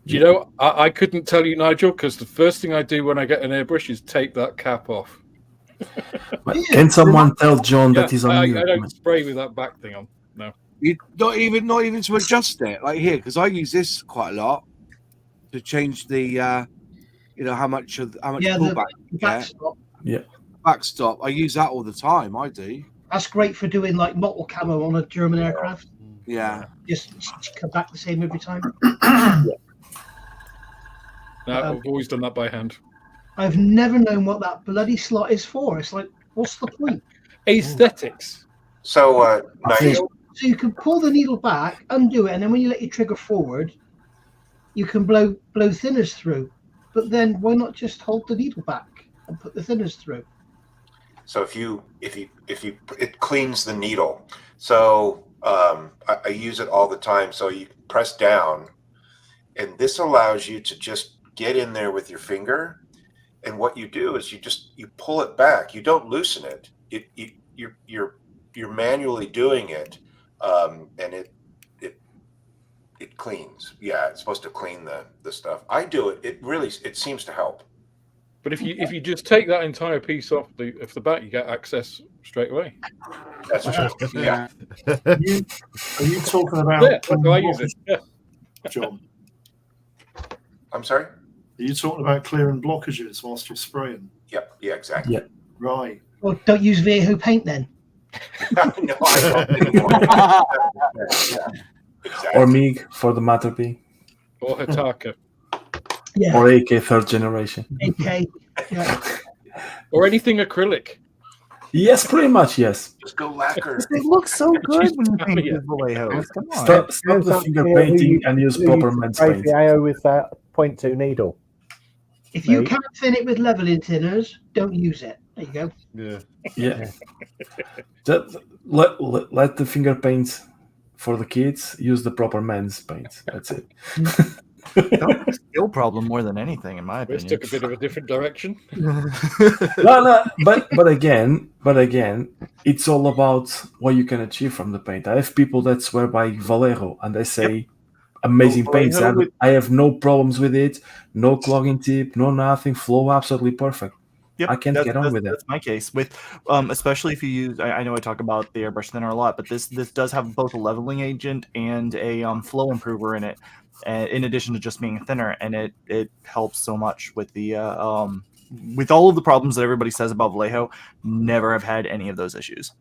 You know, I couldn't tell you, Nigel, because the first thing I do when I get an airbrush is take that cap off. Can someone tell John that he's on mute? I don't spray with that back thing on. No. You not even to adjust it, like here, because I use this quite a lot to change the how much pullback. The backstop. Yeah. Backstop. I use that all the time. I do. That's great for doing like mottled camo on a German aircraft. Yeah. Just come back the same every time. No, I've always done that by hand. I've never known what that bloody slot is for. It's like, what's the point? Aesthetics. So so you can pull the needle back, undo it, and then when you let your trigger forward, you can blow thinners through. But then why not just hold the needle back and put the thinners through? So if you it cleans the needle. So I use it all the time. So you press down, and this allows you to just get in there with your finger. And what you do is you pull it back. You don't loosen it. You're manually doing it, and it cleans. Yeah, it's supposed to clean the stuff. I do it. It seems to help. But if you just take that entire piece off the back, you get access straight away. That's true. Yeah. Are you talking about? Yeah, that's how I use it. Yeah. John? I'm sorry? Are you talking about clearing blockages whilst you're spraying? Yep. Yeah, exactly. Yeah. Right. Well, don't use Vallejo paint then. No, I don't anymore. Yeah, exactly. Or MIG for the matter be. Or Hataka. Yeah. Or AK 3rd generation. AK. Yeah. Or anything acrylic. Yes, pretty much, yes. Just go lacquer. It looks so good when you paint with Vallejo. Come on. Stop the finger painting and use proper men's paint. The AO with that 0.2 needle. If you can't thin it with leveling thinners, don't use it. There you go. Yeah. Yeah. Let the finger paint for the kids use the proper men's paint. That's it. That's a skill problem more than anything, in my Which opinion. took a bit of a different direction. No, but again, it's all about what you can achieve from the paint. I have people that swear by Vallejo and they say amazing paints. I have no problems with it, no clogging tip, no nothing, flow absolutely perfect. Yep, I can't get on with it. That's my case. With especially if you use, I know I talk about the airbrush thinner a lot, but this does have both a leveling agent and a flow improver in it, in addition to just being a thinner, and it helps so much with the with all of the problems that everybody says about Vallejo. Never have had any of those issues.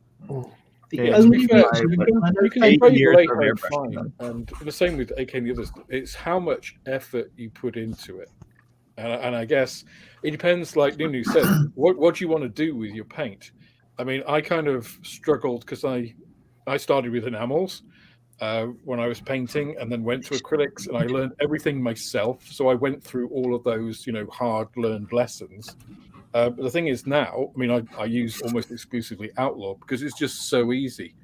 The only you can spray years Vallejo of airbrushing fine, and the same with AK and the others. It's how much effort you put into it, and I guess it depends. Like Nunu said, what do you want to do with your paint? I mean, I kind of struggled because I started with enamels when I was painting, and then went to acrylics, and I learned everything myself. So I went through all of those, hard-learned lessons. But the thing is now, I mean, I use almost exclusively Outlaw because it's just so easy.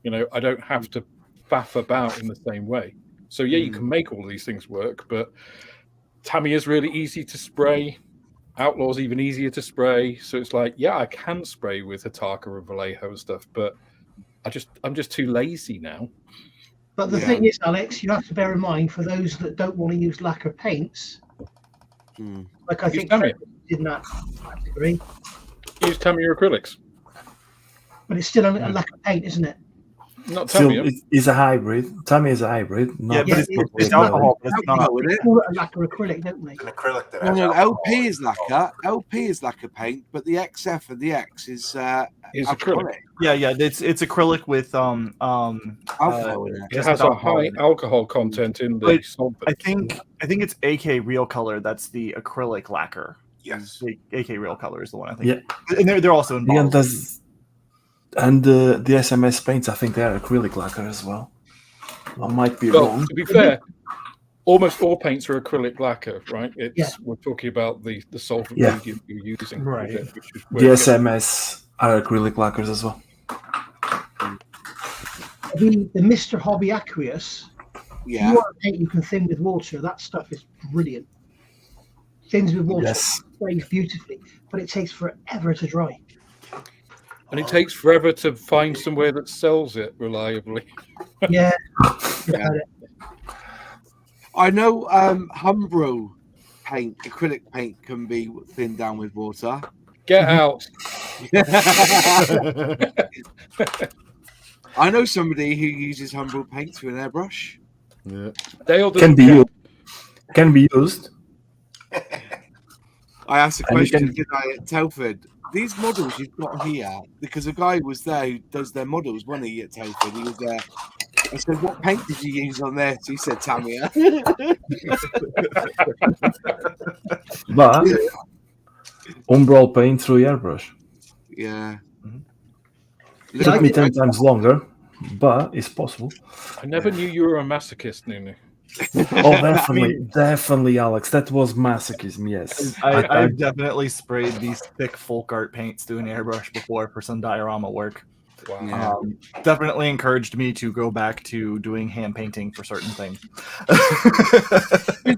I don't have to faff about in the same way. So yeah, you can make all of these things work, but Tamiya's really easy to spray. Outlaw's even easier to spray. So it's like, yeah, I can spray with Hataka and Vallejo and stuff, but I'm just too lazy now. But the thing is, Alex, you have to bear in mind for those that don't want to use lacquer paints, like I think Fred did in that category. Use Tamiya acrylics. But it's still a lacquer paint, isn't it? Not Tamiya. It's a hybrid. Tamiya is a hybrid. Yeah, but it's alcohol. It's not. They call it a lacquer acrylic, don't they? An acrylic that No, has LP is lacquer. LP is lacquer paint, but the XF and the X is acrylic. Yeah, it's acrylic with alcohol in it. It has a high alcohol content in the solvent. I think it's AK Real Color. That's the acrylic lacquer. Yes. The AK Real Color is the one I think. Yeah, and they're also in bottles. And the SMS paints, I think they're acrylic lacquer as well. I might be wrong. To be fair, almost all paints are acrylic lacquer, right? We're talking about the solvent medium you're using. Right. The SMS are acrylic lacquers as well. The Mr. Hobby Aqueous. Yeah. If you want a paint you can thin with water, that stuff is brilliant. Thins with water, sprays beautifully, but it takes forever to dry. And it takes forever to find somewhere that sells it reliably. Yeah. I know Humbro paint, acrylic paint, can be thinned down with water. Get out. I know somebody who uses Humbro paint to an airbrush. Yeah. Dale can be used. I asked a question, did I, at Telford? These models you've got here, because a guy was there who does their models, wasn't he, at Telford? He was there. I said, what paint did you use on there? So he said, Tamiya. But umbral paint through airbrush. Yeah. It took me 10 times longer, but it's possible. I never knew you were a masochist, Nunu. Oh, definitely, Alex. That was masochism, yes. I've definitely sprayed these thick folk art paints through an airbrush before for some diorama work. Wow. Definitely encouraged me to go back to doing hand painting for certain things.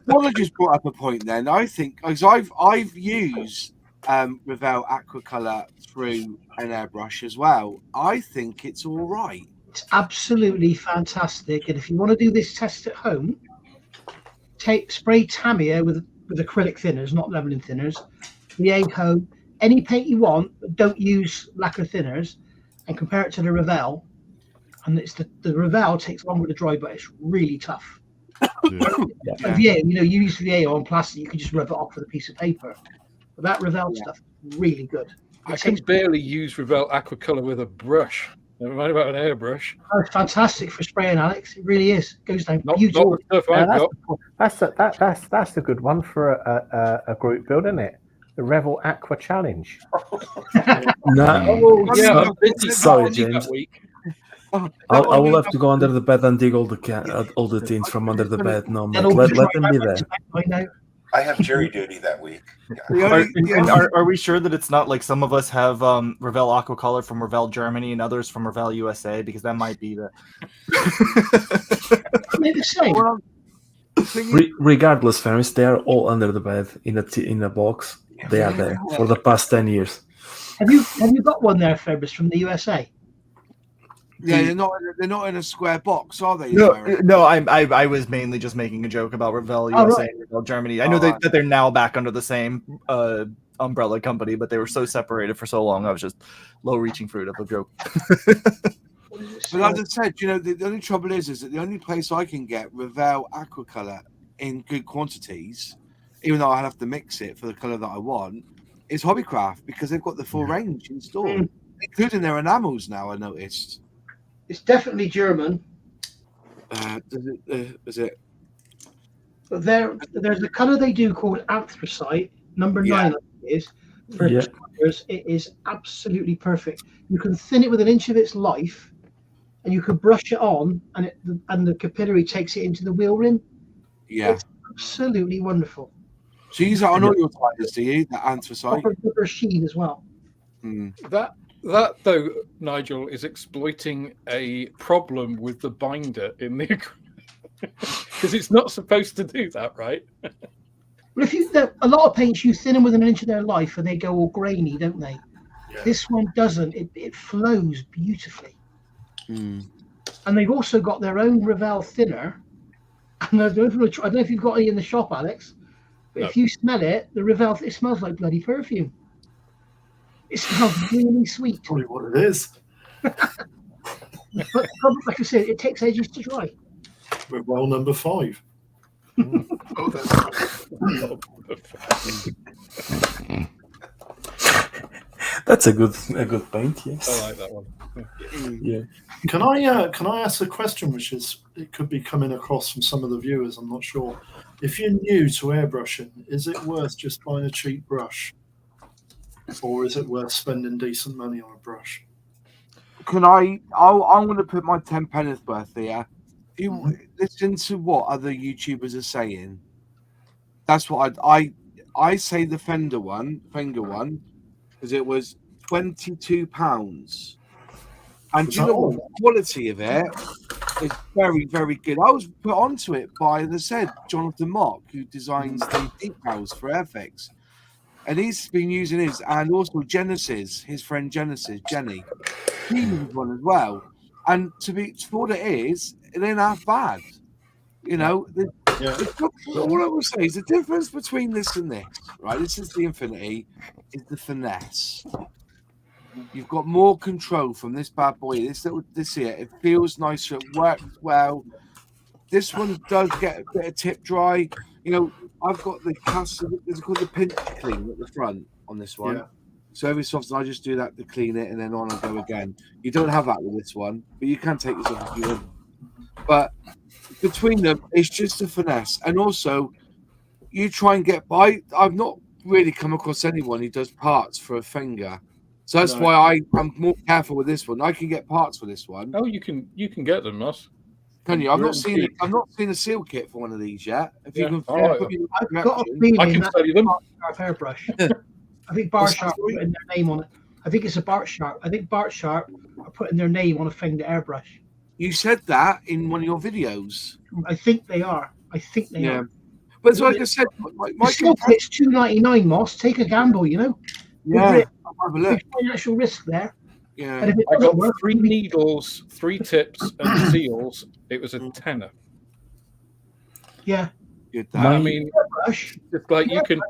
Paula just brought up a point then. I think, because I've used Revell Aquacolor through an airbrush as well. I think it's all right. It's absolutely fantastic. And if you want to do this test at home, spray Tamiya with acrylic thinners, not leveling thinners. Viejo, any paint you want, but don't use lacquer thinners, and compare it to the Revell. And it's the Revell takes longer to dry, but it's really tough. And Viejo, you use Viejo on plastic, you can just rub it off with a piece of paper. But that Revell stuff is really good. I can barely use Revell Aquacolor with a brush. Never mind about an airbrush. Oh, it's fantastic for spraying, Alex. It really is. It goes down Not beautiful. the stuff I've got. That's a good one for a group build, isn't it? The Revell Aqua Challenge. No, sorry, That James. week. I will have to go under the bed and dig all the things from under the bed. No, mate. Let them be there. I know. I have jury duty that week. Are we sure that it's not like some of us have Revell Aquacolor from Revell Germany and others from Revell USA? Because that might be the. They're the same. Regardless, Ferris, they are all under the bed in a box. They are there for the past 10 years. Have you got one there, Ferris, from the USA? Yeah, they're not in a square box, are they? No. I was mainly just making a joke about Revell USA and Revell Germany. I know that they're now back under the same umbrella company, but they were so separated for so long. I was just low-reaching fruit of a joke. But as I said, the only trouble is that the only place I can get Revell Aquacolor in good quantities, even though I have to mix it for the color that I want, is Hobbycraft, because they've got the full range in store, including their enamels now. I noticed. It's definitely German. Is it? But there's a colour they do called anthracite, number 9 I think it is. For colors, it is absolutely perfect. You can thin it with an inch of its life, and you can brush it on, and the capillary takes it into the wheel rim. Yeah. It's absolutely wonderful. So you use that on all your tires, do you? That anthracite? Proper sheen as well. That though, Nigel, is exploiting a problem with the binder in the because it's not supposed to do that, right? Well, a lot of paints you thin them with an inch of their life and they go all grainy, don't they? Yeah. This one doesn't. It flows beautifully. And they've also got their own Revell thinner. And I don't know if you've got any in the shop, Alex, but if you smell it, the Revell, it smells like bloody perfume. It smells really sweet. Probably what it is. But like I said, it takes ages to dry. Revell number 5. That's a good paint. Yes, I like that one. Yeah. Can I ask a question, which it could be coming across from some of the viewers? I'm not sure. If you're new to airbrushing, is it worth just buying a cheap brush, or is it worth spending decent money on a brush? I'm going to put my 10 penneth worth here. If you listen to what other YouTubers are saying, that's what I say. The finger one, because it was £22, and you know what? The quality of it is very, very good. I was put onto it by, as I said, Jonathan Mock, who designs the decals for Airfix. And he's been using his, and also Genesis, his friend Genesis, Jenny. He uses one as well. And for what it is, it ain't half bad. What I will say is the difference between this and this, right? This is the Infinity, is the finesse. You've got more control from this bad boy. This here, it feels nicer, it works well. This one does get a bit of tip dry. I've got the it's called the pinch clean at the front on this one. Yeah. So every so often I just do that to clean it and then on and go again. You don't have that with this one, but you can take this off if you want. But between them, it's just a finesse. And also, you try and get by. I've not really come across anyone who does parts for a finger. So that's why I'm more careful with this one. I can get parts for this one. Oh, you can get them, Ross. Can you? I've not seen a seal kit for one of these yet. If you can, I've got a feeling I can study them. Hairbrush. I think Bar Sharp put their name on it. I think it's a Bart Sharp. I think Bart Sharp are putting their name on a thing to airbrush. You said that in one of your videos. I think they are. Yeah. But it's like I said, my still it's $2.99, Moss. Take a gamble, you know. Yeah, I'll have a look. There's financial risk there. Yeah. And if it I got work, 3 needles, 3 tips, and seals. It was a tenner. Yeah. I mean, it's like you can.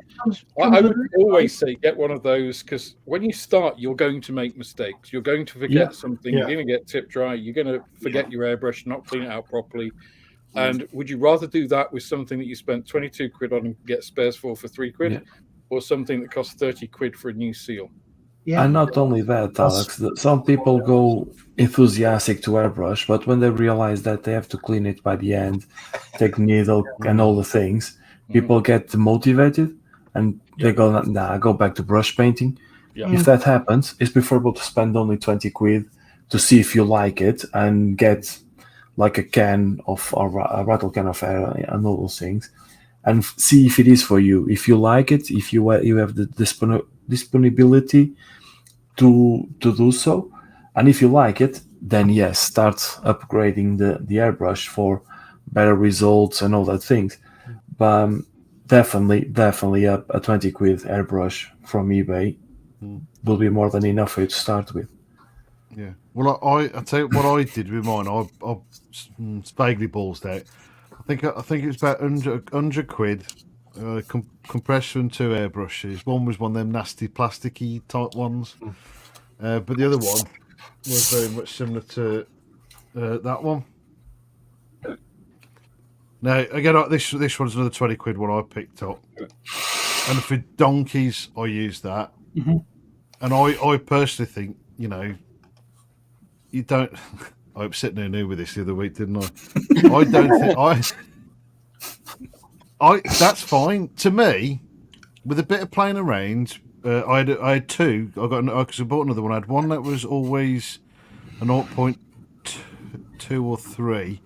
I would always say get one of those, because when you start, you're going to make mistakes. You're going to forget something. You're going to get tip dry. You're going to forget your airbrush, not clean it out properly. And would you rather do that with something that you spent 22 quid on and get spares for £3, or something that costs 30 quid for a new seal? Yeah. And not only that, Alex, some people go enthusiastic to airbrush, but when they realize that they have to clean it by the end, take needle and all the things, people get motivated and they go, nah, go back to brush painting. Yeah. If that happens, it's preferable to spend only 20 quid to see if you like it and get like a can of a rattle can of air and all those things, and see if it is for you. If you like it, if you have the disponibility to do so, and if you like it, then yes, start upgrading the airbrush for better results and all that things. But definitely a 20 quid airbrush from eBay will be more than enough for you to start with. Yeah. Well, I tell you what I did with mine. I vaguely ballsed out. I think it was about 100 quid. Compressor and 2 airbrushes. One was one of them nasty plasticky type ones, but the other one was very much similar to that one. Now again, this one's another 20 quid one I picked up, and for donkeys I used that. And I personally think, you know, you don't. I was sitting there new with this the other week, didn't I? I don't think that's fine to me. With a bit of playing around, I had 2. Because I bought another one. I had one that was always a 0.2 or 3,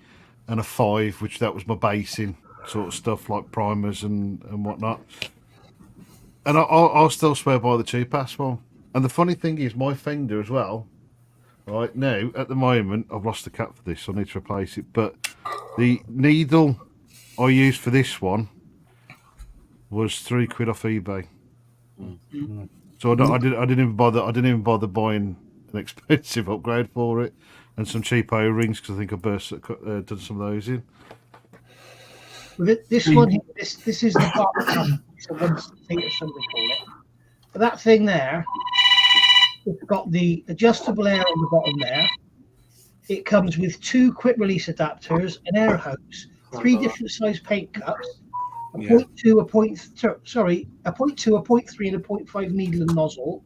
and a 5, which that was my basing sort of stuff like primers and whatnot. And I'll still swear by the cheap-ass one. And the funny thing is, my Fender as well. Right now, at the moment, I've lost the cap for this, so I need to replace it. But the needle I used for this one was 3 quid off eBay. So I didn't even bother buying an expensive upgrade for it and some cheap O-rings, because I think I done some of those in. Well, this one here, this is the bottom. So one thing or something call it. But that thing there, it's got the adjustable air on the bottom there. It comes with 2 quick release adapters, an air hose, 3 different size paint cups, a 0.2, a 0.3, a 0.3, and a 0.5 needle and nozzle,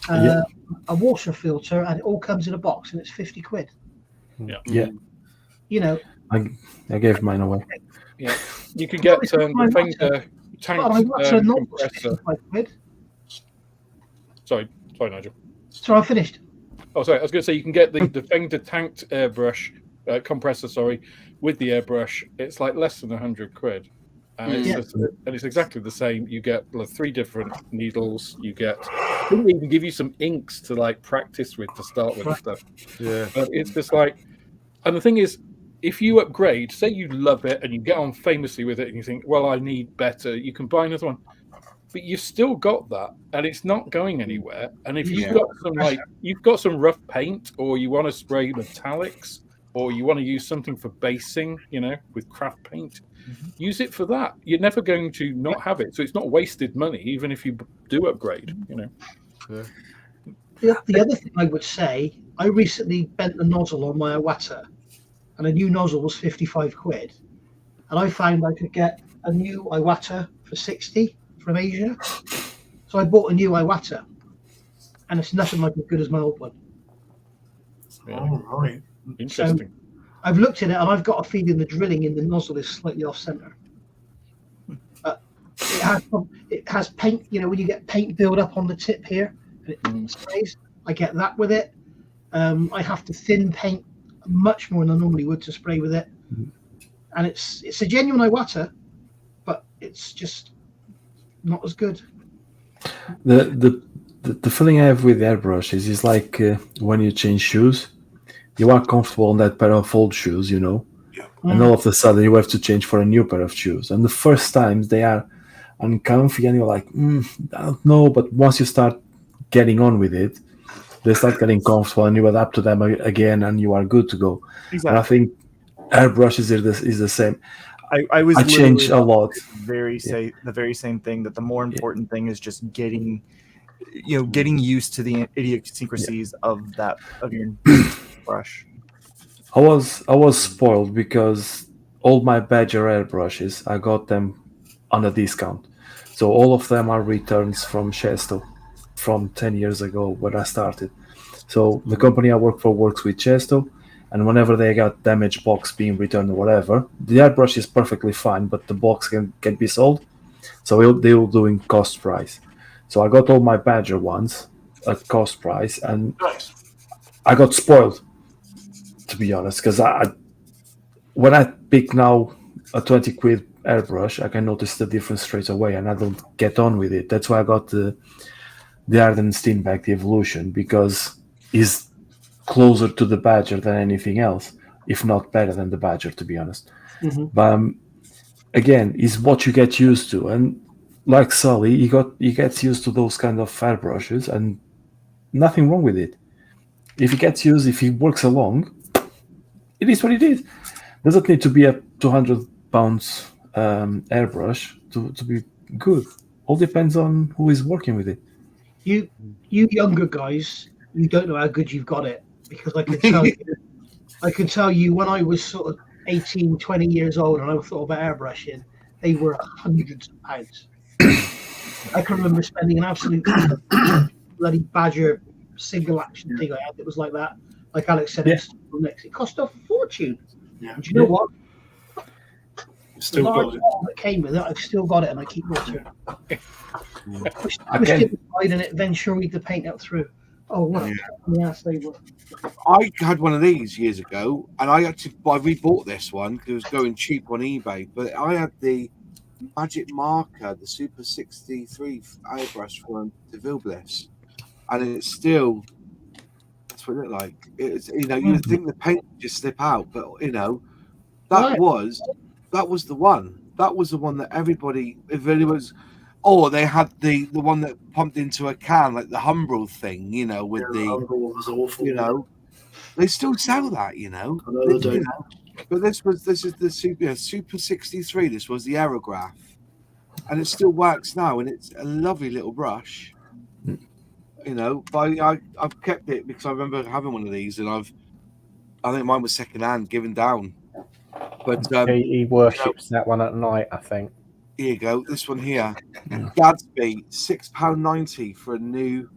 a water filter, and it all comes in a box, and it's 50 quid. Yeah. You know, I gave mine away. Yeah, you could get the Fender tank compressor. Sorry, Nigel. So I finished. Oh, sorry. I was going to say you can get the Fender tanked airbrush compressor. Sorry, with the airbrush, it's like less than 100 quid, and it's exactly the same. You get 3 different needles. You get. They even give you some inks to like practice with to start with and stuff. Yeah, but it's just like, and the thing is, if you upgrade, say you love it and you get on famously with it, and you think, well, I need better, you can buy another one. But you've still got that, and it's not going anywhere. And if you've got some rough paint, or you want to spray metallics, or you want to use something for basing, with craft paint, use it for that. You're never going to not have it, so it's not wasted money, even if you do upgrade. The other thing I would say, I recently bent the nozzle on my Iwata, and a new nozzle was 55 quid, and I found I could get a new Iwata for 60. From Asia, so I bought a new Iwata, and it's nothing like as good as my old one. All right, interesting. So I've looked at it, and I've got a feeling the drilling in the nozzle is slightly off center. But it has paint. When you get paint build up on the tip here, and it sprays. I get that with it. I have to thin paint much more than I normally would to spray with it, and it's a genuine Iwata, but it's just not as good. The the feeling I have with airbrushes is like when you change shoes, you are comfortable in that pair of old shoes, and all of a sudden you have to change for a new pair of shoes. And the first times they are uncomfy, and you're like, I don't know. But once you start getting on with it, they start getting comfortable, and you adapt to them again, and you are good to go. Exactly. And I think airbrushes is the same. I change a lot. The very same thing. That the more important thing is just getting used to the idiosyncrasies of your brush. I was spoiled because all my Badger airbrushes, I got them on a discount. So all of them are returns from Chesto from 10 years ago when I started. So the company I work for works with Chesto, and whenever they got damaged box being returned or whatever, the airbrush is perfectly fine, but the box can be sold. So they will doing cost price. So I got all my Badger ones at cost price, and I got spoiled, to be honest, because when I pick now a 20 quid airbrush, I can notice the difference straight away, and I don't get on with it. That's why I got the Arden Steenbeck, the Evolution, because it's closer to the Badger than anything else, if not better than the Badger, to be honest. Mm-hmm. But again, is what you get used to, and like Sully, he gets used to those kind of airbrushes, and nothing wrong with it. If he gets used, if he works along, it is what it is. Doesn't need to be a 200 pounds airbrush to be good. All depends on who is working with it. You younger guys, you don't know how good you've got it, because I can tell you when I was sort of 18, 20 years old and I thought about airbrushing, they were hundreds of pounds. I can remember spending an absolute bloody Badger single action thing I had that was like that. Like Alex said, it cost a fortune. Yeah. And do you know what? Still got it. That came with it. I've still got it, and I keep watching. Pushed it aside and it venturied the paint out through. Oh, what a ass they were. I had one of these years ago, and I rebought this one because it was going cheap on eBay. But I had the Magic Marker, the Super 63 airbrush from DeVille Bliss, and it's still. That's what it looked like. It's you would think the paint would just slip out, but that was the one. That was the one that everybody. If it was. Or they had the one that pumped into a can, like the Humbrol thing, with the Humbrol was awful. They still sell that, But this is the Super 63. This was the Aerograph, and it still works now, and it's a lovely little brush. But I've kept it because I remember having one of these, and I think mine was second hand, given down. But he worships that one at night, I think. Here you go. This one here, Gadsby, £6.90 for a new,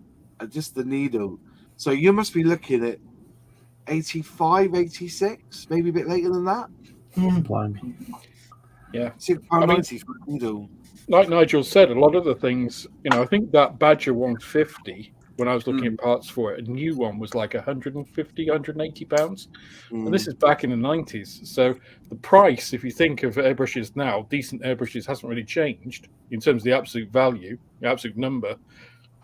just the needle. So you must be looking at 85, 86, maybe a bit later than that. Yeah, £6.90 for a needle. Like Nigel said, a lot of the things, I think that Badger 150, when I was looking at parts for it, a new one was like 150, 180 pounds. And this is back in the 90s. So the price, if you think of airbrushes now, decent airbrushes hasn't really changed in terms of the absolute value, the absolute number.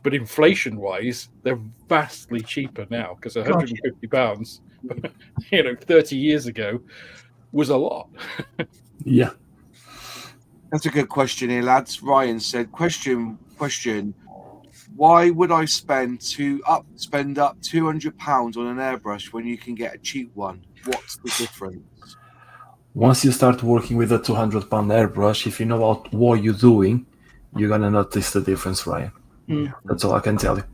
But inflation-wise, they're vastly cheaper now because 150 pounds, 30 years ago was a lot. Yeah. That's a good question here, lads. Ryan said, question. Why would I spend up £200 on an airbrush when you can get a cheap one? What's the difference? Once you start working with a £200 airbrush, if you know what you're doing, you're gonna notice the difference, Ryan. That's all I can tell you.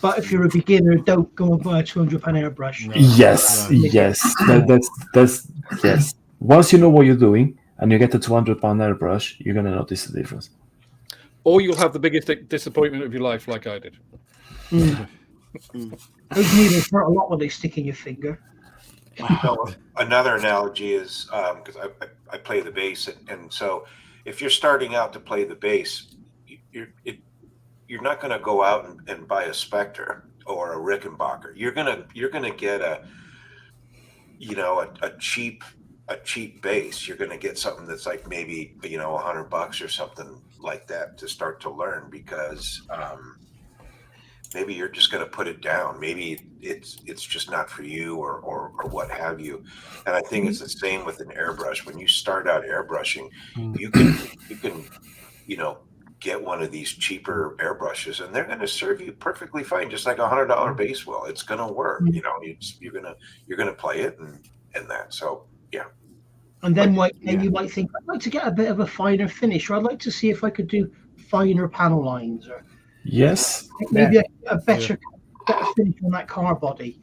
But if you're a beginner, don't go and buy a £200 airbrush. Yes. That's yes. Once you know what you're doing and you get a £200 airbrush, you're gonna notice the difference. Or you'll have the biggest disappointment of your life, like I did. Those needles hurt a lot when they stick in your finger. Well, another analogy is because I play the bass, and so if you're starting out to play the bass, you're not going to go out and buy a Spectre or a Rickenbacker. You're gonna get a cheap bass. You're going to get something that's like maybe $100 or something like that to start to learn, because maybe you're just going to put it down. Maybe it's just not for you, or what have you. And I think it's the same with an airbrush. When you start out airbrushing, you can get one of these cheaper airbrushes, and they're going to serve you perfectly fine, just like $100 base will. It's going to work. You're gonna play it and that. So yeah. And then you might think, I'd like to get a bit of a finer finish, or I'd like to see if I could do finer panel lines, or maybe a better finish on that car body.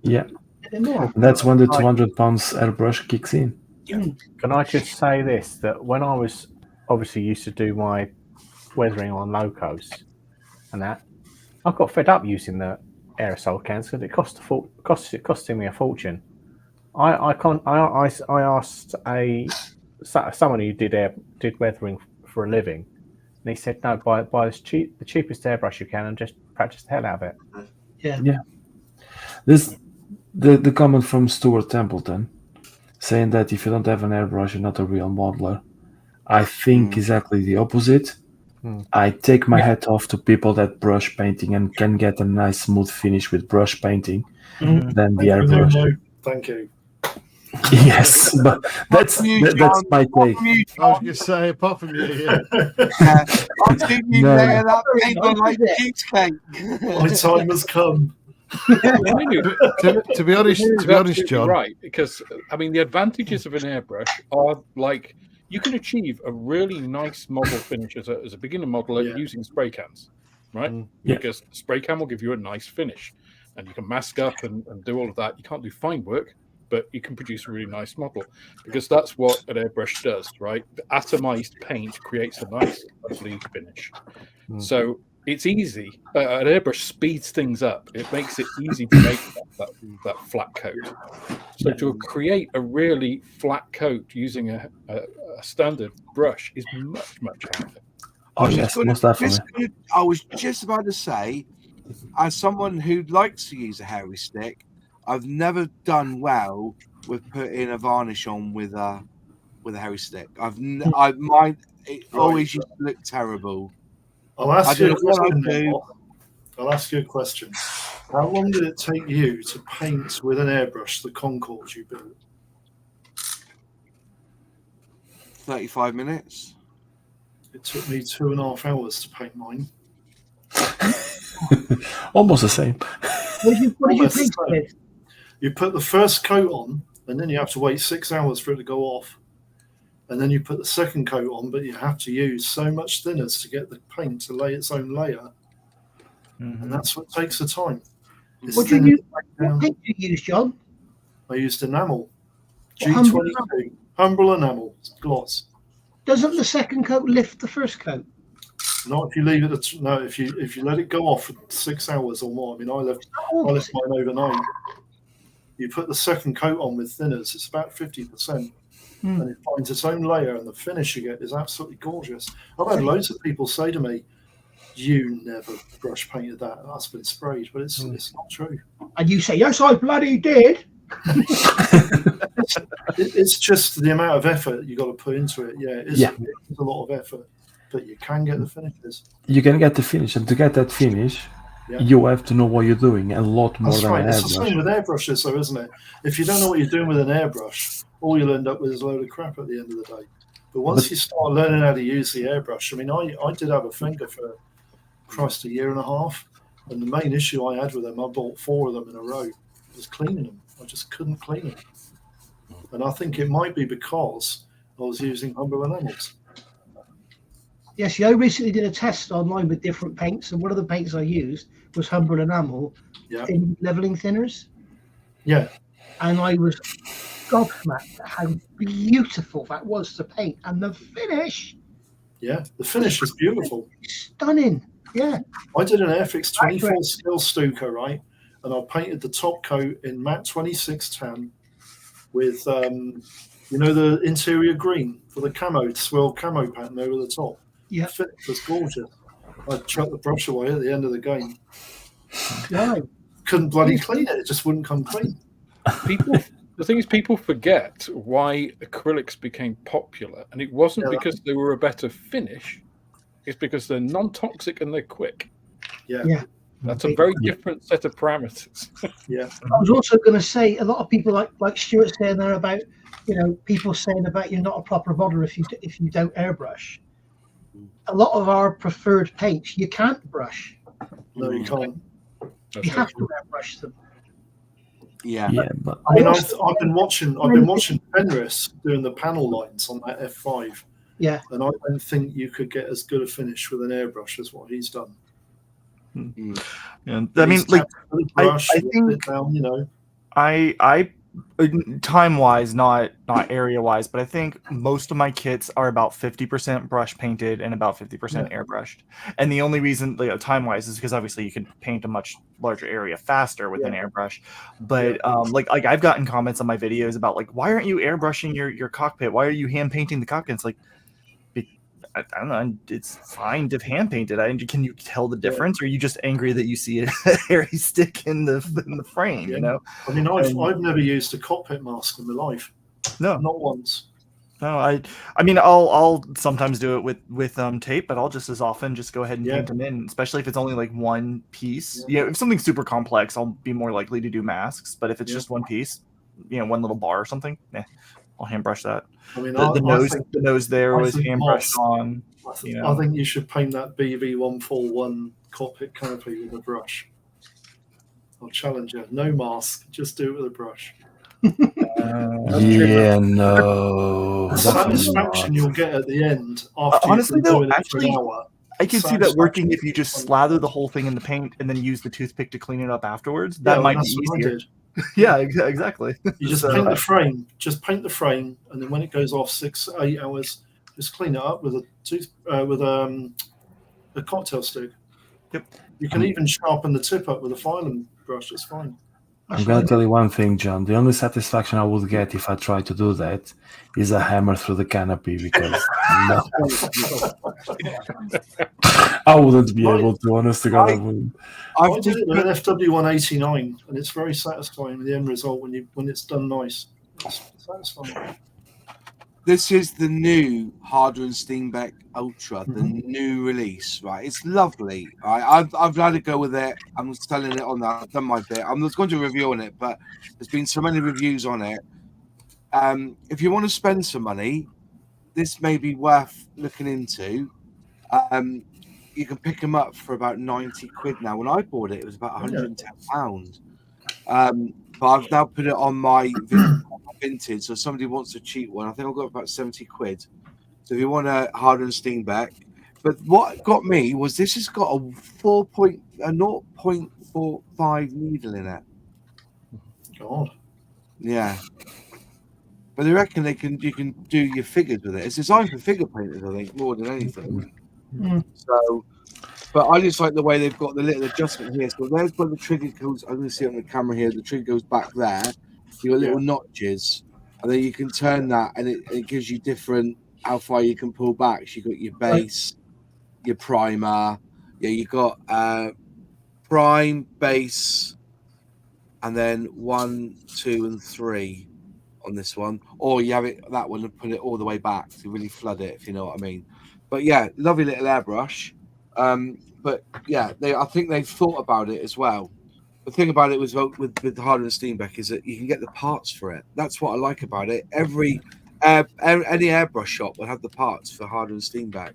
Yeah. That's when the 200 pounds airbrush kicks in. Yeah. Can I just say this, that when I was obviously used to do my weathering on locos and that, I got fed up using the aerosol cans because it costing me a fortune. I asked someone who did weathering for a living, and he said, no, buy the cheapest airbrush you can and just practice the hell out of it. Yeah. This the comment from Stuart Templeton saying that if you don't have an airbrush, you're not a real modeler. I think exactly the opposite. I take my hat off to people that brush painting and can get a nice smooth finish with brush painting than the airbrush. No, thank you. Yes, but that's my take. I was going to say, apart from you, yeah. I'm thinking you layer that paint on like cheesecake. My time has come. to be honest, John. Right, because I mean, the advantages of an airbrush are like you can achieve a really nice model finish as a beginner modeler using spray cans, right? Because spray can will give you a nice finish, and you can mask up and do all of that. You can't do fine work, but you can produce a really nice model, because that's what an airbrush does, right? The atomized paint creates a nice, lovely finish. So it's easy. An airbrush speeds things up. It makes it easy to make that flat coat. So to create a really flat coat using a standard brush is much, much harder. Oh, yes, most definitely. I was just about to say, as someone who likes to use a hairy stick, I've never done well with putting a varnish on with a hairy stick. It always used to look terrible. I'll ask you a question. How long did it take you to paint with an airbrush the Concorde you built? 35 minutes. It took me 2.5 hours to paint mine. Almost the same. What did you paint with? You put the first coat on, and then you have to wait 6 hours for it to go off. And then you put the second coat on, but you have to use so much thinners to get the paint to lay its own layer. And that's what takes the time. What paint did you use, John? I used enamel. G22. Humbrol enamel gloss. Doesn't the second coat lift the first coat? Not if you leave it. If you let it go off for 6 hours or more. I mean, I left mine overnight. You put the second coat on with thinners. It's about 50%, and it finds its own layer, and the finish you get is absolutely gorgeous. I've had loads of people say to me, "You never brush painted that. That's been sprayed," but it's not true. And you say, "Yes, I bloody did." It's just the amount of effort you got to put into it. Yeah, it's a lot of effort, but you can get the finishes. You can get the finish, and to get that finish, you have to know what you're doing a lot more than an airbrush. It's the same with airbrushes, though, isn't it? If you don't know what you're doing with an airbrush, all you'll end up with is a load of crap at the end of the day. But once you start learning how to use the airbrush, I mean, I did have a finger for, Christ, 1.5 years, and the main issue I had with them, I bought 4 of them in a row, was cleaning them. I just couldn't clean them. And I think it might be because I was using Humbrol enamels. Yes, I recently did a test online with different paints, and one of the paints I used was Humbrol enamel in leveling thinners. Yeah. And I was gobsmacked at how beautiful that was to paint, and the finish. Yeah, the finish is beautiful. Stunning. Yeah. I did an Airfix 24 scale Stuka, right? And I painted the top coat in matte 26 tan with, the interior green for the camo, swirl camo pattern over the top. Yeah. The finish was gorgeous. I chucked the brush away at the end of the game. No. Couldn't bloody clean it. It just wouldn't come clean. The thing is, people forget why acrylics became popular, and it wasn't because they were a better finish. It's because they're non-toxic and they're quick. Yeah. That's a very different set of parameters. Yeah. I was also going to say, a lot of people like Stuart saying there about, people saying about you're not a proper modder if you don't airbrush. A lot of our preferred paints you can't brush. No, you can't. You have to airbrush them. Yeah. But I mean, I've been watching Fenris doing the panel lines on that F5. Yeah. And I don't think you could get as good a finish with an airbrush as what he's done. Yeah, I mean, like, brush, I think down, I time wise, not area wise, but I think most of my kits are about 50% brush painted and about 50% airbrushed. And the only reason, time wise, is because obviously you can paint a much larger area faster with an airbrush. But like I've gotten comments on my videos about like, why aren't you airbrushing your cockpit? Why are you hand painting the cockpit? It's like, I don't know. It's fine to hand paint it. Can you tell the difference, or are you just angry that you see a hairy stick in the frame? Yeah. I mean, I've never used a cockpit mask in my life. No, not once. No, I mean, I'll sometimes do it with tape, but I'll just as often just go ahead and paint them in, especially if it's only like one piece. If something's super complex, I'll be more likely to do masks. But if it's just one piece, one little bar or something, I'll hand brush that. I mean, the nose there was hand brushed on. I think you should paint that BV141 cockpit canopy with a brush. I'll challenge you. No mask, just do it with a brush. No. The satisfaction you'll get at the end after honestly though, actually, an hour, I can see that working if you just slather the whole thing in the paint and then use the toothpick to clean it up afterwards. That might be easier. Yeah, exactly. You just paint the frame. Just paint the frame, and then when it goes off 6-8 hours, just clean it up with a cocktail stick. Yep. You can even sharpen the tip up with a filing brush. It's fine. I'm going to tell you one thing, John. The only satisfaction I would get if I try to do that is a hammer through the canopy, because I wouldn't be able to, honest to God. I did it with an FW189, and it's very satisfying, the end result, when it's done nice. It's satisfying. This is the new Harder and Steenbeck Ultra, the new release, right? It's lovely. Right? I've had a go with it. I'm selling it on that. I've done my bit. I'm not going to review on it, but there's been so many reviews on it. If you want to spend some money, this may be worth looking into. You can pick them up for about 90 quid now. When I bought it, it was about £110. But I've now put it on my vintage, so somebody wants a cheap one. I think I've got about 70 quid. So if you want a Harder and Steenbeck. But what got me was this has got a 0.45 needle in it. God. Yeah. But they reckon you can do your figures with it. It's designed for figure painters, I think, more than anything. So, but I just like the way they've got the little adjustment here. So there's where the trigger goes. I'm going to see it on the camera here. The trigger goes back there. You got little notches, and then you can turn that, and it gives you different how far you can pull back. So you got your base, your primer. Yeah, you got prime, base, and then 1, 2, and 3 on this one. Or you have that one and put it all the way back to really flood it, if you know what I mean. But yeah, lovely little airbrush. But yeah, I think they've thought about it as well. The thing about it with Harder and Steenbeck is that you can get the parts for it. That's what I like about it. Any airbrush shop will have the parts for Harder and Steenbeck.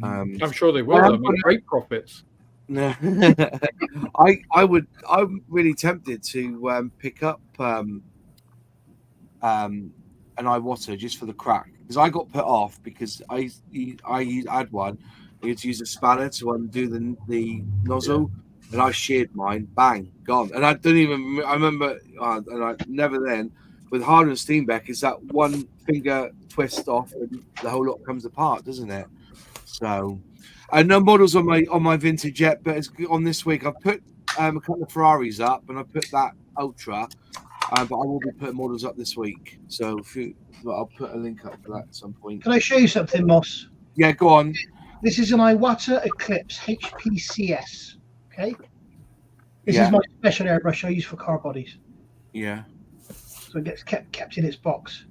I'm sure they will. I mean, great profits. I'm really tempted to pick up an Iwata just for the crack, because I got put off because I had one. You had to use a spanner to undo the nozzle, and I sheared mine. Bang, gone. And I remember, and I never then. With Harder and Steenbeck, is that one finger twist off and the whole lot comes apart, doesn't it? So, no models on my vintage yet, but it's on this week. I've put a couple of Ferraris up, and I put that Ultra, but I will be putting models up this week. So I'll put a link up for that at some point. Can I show you something, Moss? Yeah, go on. This is an Iwata Eclipse HPCS. Okay. This is my special airbrush I use for car bodies. Yeah. So it gets kept in its box.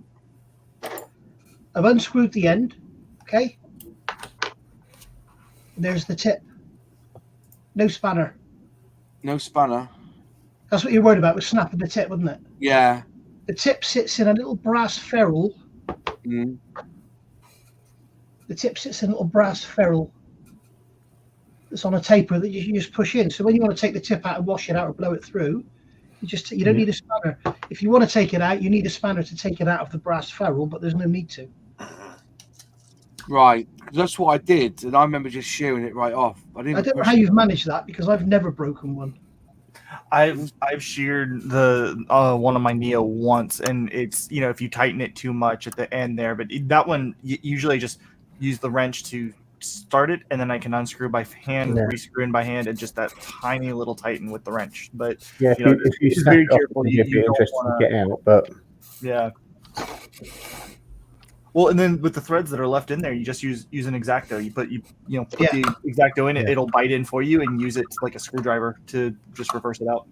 I've unscrewed the end. Okay. And there's the tip. No spanner. No spanner. That's what you're worried about with snapping the tip, wasn't it? Yeah. The tip sits in a little brass ferrule. Mm. The tip sits in a little brass ferrule that's on a taper that you just push in. So when you want to take the tip out and wash it out or blow it through, you don't need a spanner. If you want to take it out, you need a spanner to take it out of the brass ferrule, but there's no need to. Right. That's what I did, and I remember just shearing it right off. I don't know how you've managed that because I've never broken one. I've sheared the one of my Neo once, and it's, you know, if you tighten it too much at the end there, but that one usually just use the wrench to start it, and then I can unscrew by hand, rescrew in by hand, and just that tiny little tighten with the wrench. But yeah, if you just very careful, it'd be interesting to get out. But yeah. Well, and then with the threads that are left in there, you just use an X-Acto. You put the X-Acto in it, it'll bite in for you, and use it like a screwdriver to just reverse it out.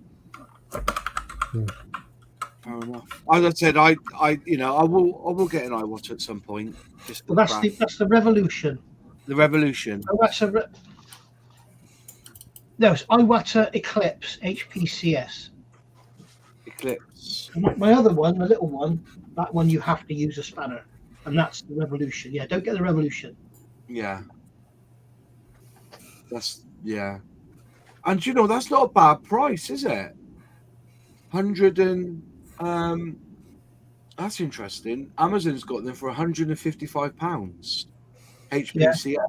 Fair enough. As I said, I will get an Iwatta at some point. Well, that's the Revolution. The Revolution. Oh, that's no, it's Iwatta Eclipse HPCS. Eclipse. My other one, the little one, that one you have to use a spanner, and that's the Revolution. Yeah, don't get the Revolution. Yeah. And that's not a bad price, is it? 100 and that's interesting. Amazon's got them for £155. HPCS. Yeah.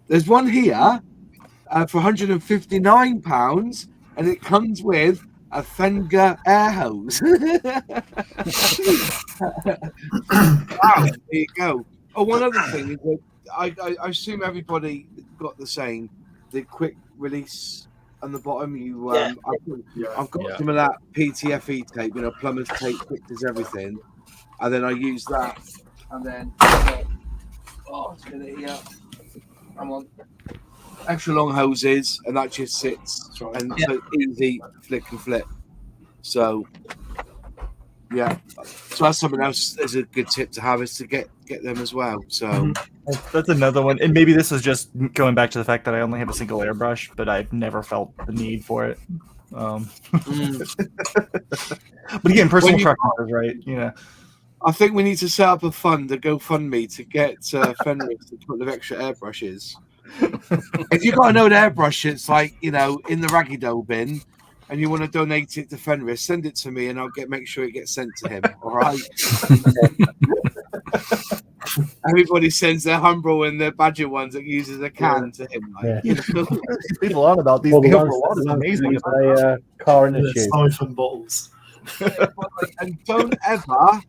There's one here for £159, and it comes with a Fenga air hose. Wow, there you go. Oh, one other thing is that I assume everybody got the same. The quick release on the bottom. I've got some of that PTFE tape, plumber's tape, quick does everything, and then I use that, and then it's gonna here. Come on. Extra long hoses, and that just sits, and so easy flick and flip. So that's something else. Is a good tip to have, is to get them as well. So that's another one, and maybe this is just going back to the fact that I only have a single airbrush, but I've never felt the need for it. But again, personal preferences, right? Yeah. I think we need to set up a fund, a GoFundMe, to get Fenris a couple of extra airbrushes. If you've got an old airbrush, it's like, in the raggy dough bin, and you want to donate it to Fenris, send it to me, and I'll make sure it gets sent to him. All right. Everybody sends their Humbrol and their Badger ones that uses a can to him. People on about these. It's amazing. Car in the siphon bottles. And don't ever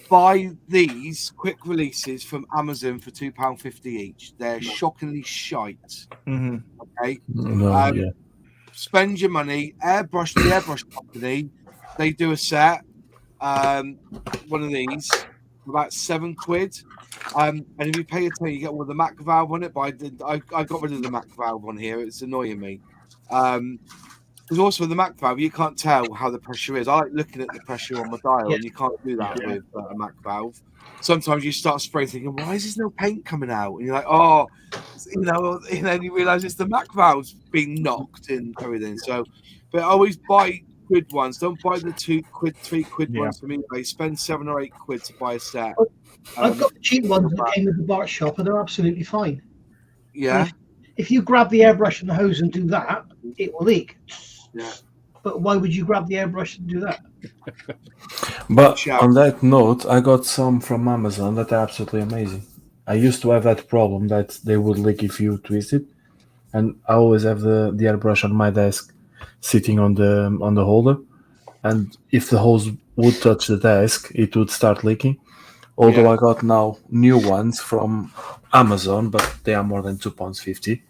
buy these quick releases from Amazon for £2.50 each. They're shockingly shite. Okay. Spend your money. The airbrush company, they do a set, one of these, for about £7. And if you pay attention, you get one with the Mac valve on it. But I got rid of the Mac valve on here. It's annoying me. Because also with the Mac valve, you can't tell how the pressure is. I like looking at the pressure on my dial, and you can't do that with a Mac valve. Sometimes you start spraying, thinking, "Why is there no paint coming out?" And you're like, "Oh, and then you realise it's the Mac valve's being knocked and everything." So, but always buy good ones. Don't buy the £2, £3 ones from eBay. Spend £7 or £8 to buy a set. I've got the cheap ones that came with the bar shop, and they're absolutely fine. Yeah. If you grab the airbrush and the hose and do that, it will leak. Yeah. But why would you grab the airbrush and do that? But on that note, I got some from Amazon that are absolutely amazing. I used to have that problem that they would leak if you twist it, and I always have the airbrush on my desk sitting on the holder, and if the hose would touch the desk, it would start leaking. Although I got now new ones from Amazon, but they are more than £2.50,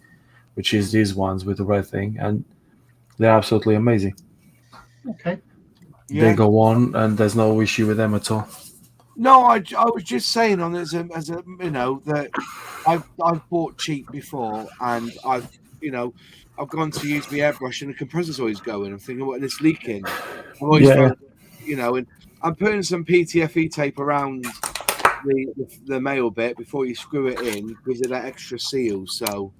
which is these ones with the red thing, and they're absolutely amazing. Okay. They go on, and there's no issue with them at all. No, I was just saying that I've bought cheap before, and I've gone to use the airbrush, and the compressor's always going. I'm thinking, what, it's leaking. I'm always and I'm putting some PTFE tape around the male bit before you screw it in because of that extra seal. So,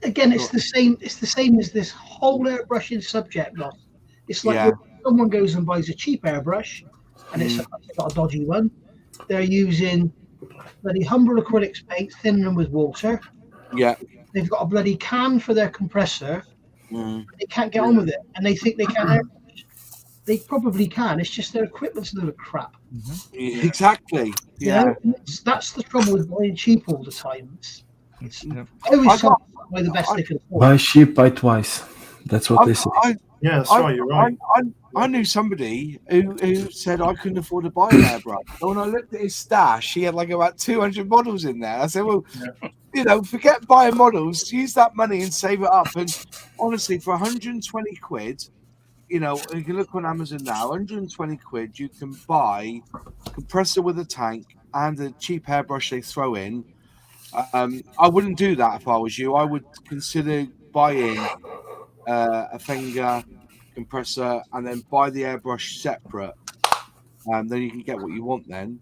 Again, it's the same. It's the same as this whole airbrushing subject, Ross. It's like someone goes and buys a cheap airbrush, and it's got a dodgy one. They're using bloody Humber acrylics paint, thinning them with water. Yeah. They've got a bloody can for their compressor. Mm. They can't get on with it, and they think they can airbrush. They probably can. It's just their equipment's a load of crap. Mm-hmm. Exactly. Yeah. You know, that's the trouble with buying cheap all the time. I always try to buy the best they can afford. Buy cheap, buy twice. That's what they say. Yeah, that's right. You're right. I knew somebody who said I couldn't afford to buy an airbrush. So when I looked at his stash, he had like about 200 models in there. I said, well, you know, forget buying models. Use that money and save it up. And honestly, for 120 quid, you know, you can look on Amazon now, 120 quid, you can buy a compressor with a tank and a cheap airbrush they throw in. I wouldn't do that if I was you. I would consider buying a Finger compressor and then buy the airbrush separate. Then you can get what you want then.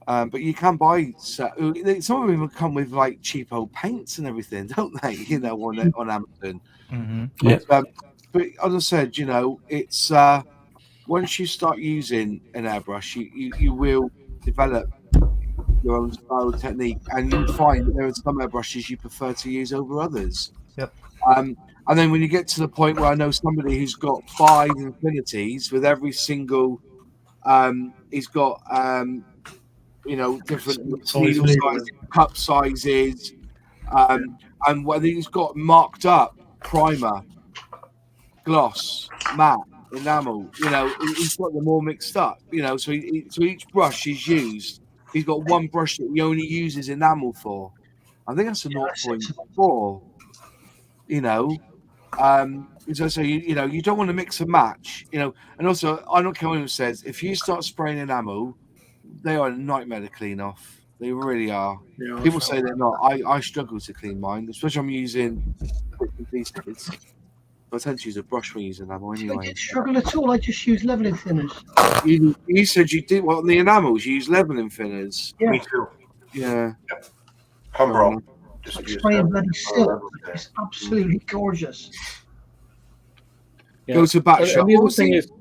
But you can buy some of them come with like cheapo paints and everything, don't they? You know, on Amazon. Mm-hmm. Yeah. But as I said, you know, it's once you start using an airbrush, you will develop your own style technique, and you'll find that there are some airbrushes you prefer to use over others. Yep. And then when you get to the point where I know somebody who's got 5 infinities with every single, he's got you know, different needle sizes, cup sizes, and whether he's got marked up primer, gloss, matte, enamel, you know, he's got them all mixed up, you know, so each brush he's used, he's got one brush that he only uses enamel for. I think that's a 0.4, you know. So you know, you don't want to mix and match, you know, and also I don't care what anyone says, if you start spraying enamel, they are a nightmare to clean off. They really are. Yeah, people say they're not. I struggle to clean mine, especially I'm using pieces. I tend to use a brush when using enamel anyway. I didn't struggle at all. I just use leveling thinners. You said you did on the enamels. You use leveling thinners. Yeah. Me too. Yeah. Humber. Spraying bloody silk. It's absolutely gorgeous. Yeah. Go to back shop. The other thing is,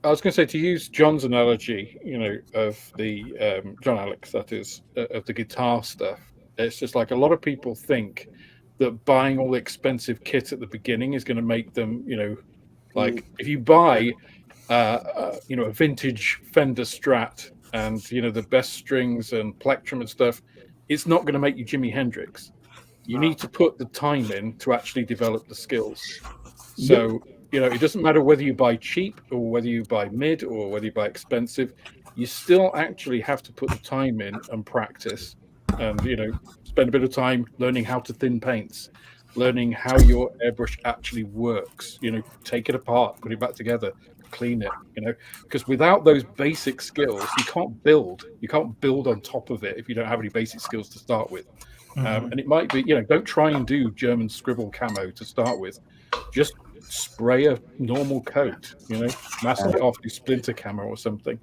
I was going to say, to use John's analogy, you know, of the John Alex, that is, of the guitar stuff. It's just like a lot of people think that buying all the expensive kit at the beginning is going to make them, you know, like if you buy, you know, a vintage Fender Strat and, you know, the best strings and plectrum and stuff, it's not going to make you Jimi Hendrix. You need to put the time in to actually develop the skills. So, you know, it doesn't matter whether you buy cheap or whether you buy mid or whether you buy expensive, you still actually have to put the time in and practice and, you know, spend a bit of time learning how to thin paints, learning how your airbrush actually works, you know, take it apart, put it back together, clean it, you know, because without those basic skills, you can't build on top of it if you don't have any basic skills to start with. And it might be, you know, don't try and do German scribble camo to start with. Just spray a normal coat, you know, mask it off, do splinter camo or something.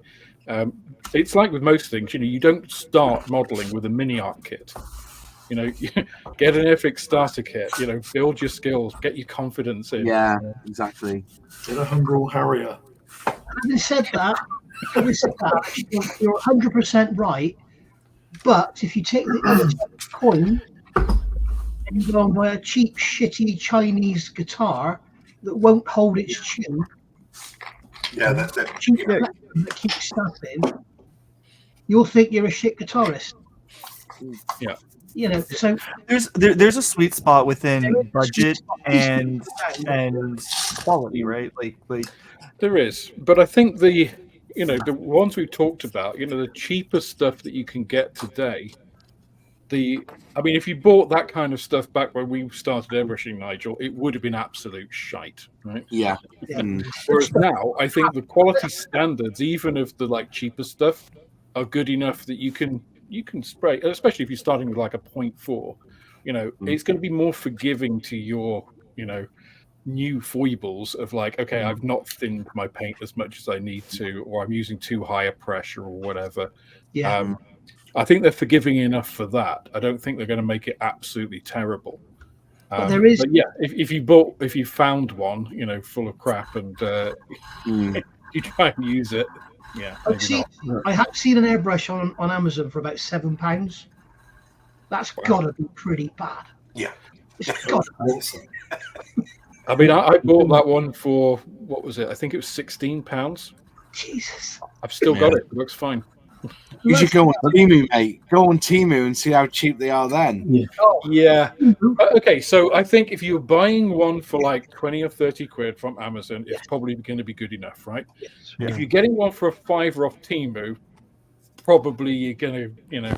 It's like with most things, you know, you don't start modeling with a mini art kit. You know, get an Airfix starter kit, you know, build your skills, get your confidence in. Yeah, exactly. Get a Humber Harrier. Having said that, you're 100% right. But if you take the coin and you go and buy a cheap, shitty Chinese guitar that won't hold its tune, that keeps stuff in, you'll think you're a shit guitarist. Yeah. You know, so there's a sweet spot within budget and quality, right? Like there is, but I think the ones we've talked about, you know, the cheaper stuff that you can get today. I mean, if you bought that kind of stuff back when we started airbrushing, Nigel, it would have been absolute shite, right? Yeah. Whereas now, I think the quality standards, even of the like cheaper stuff, are good enough that you can spray, especially if you're starting with like a 0.4. You know, it's going to be more forgiving to your, you know, new foibles of like, okay, I've not thinned my paint as much as I need to, or I'm using too high a pressure or whatever. I think they're forgiving enough for that. I don't think they're going to make it absolutely terrible. But there is, but yeah, if you found one, full of crap, and you try and use it, yeah, maybe not. I have seen an airbrush on Amazon for about £7. That's got to be pretty bad. Yeah. It's got to be. I mean, I bought that one for, what was it? I think it was £16. Jesus. I've still got it. It looks fine. You should go on Temu, mate. Go on Temu and see how cheap they are then. Yeah. Okay, so I think if you're buying one for like 20 or 30 quid from Amazon, it's probably going to be good enough, right? Yeah. If you're getting one for a £5 off Temu, probably you're going to,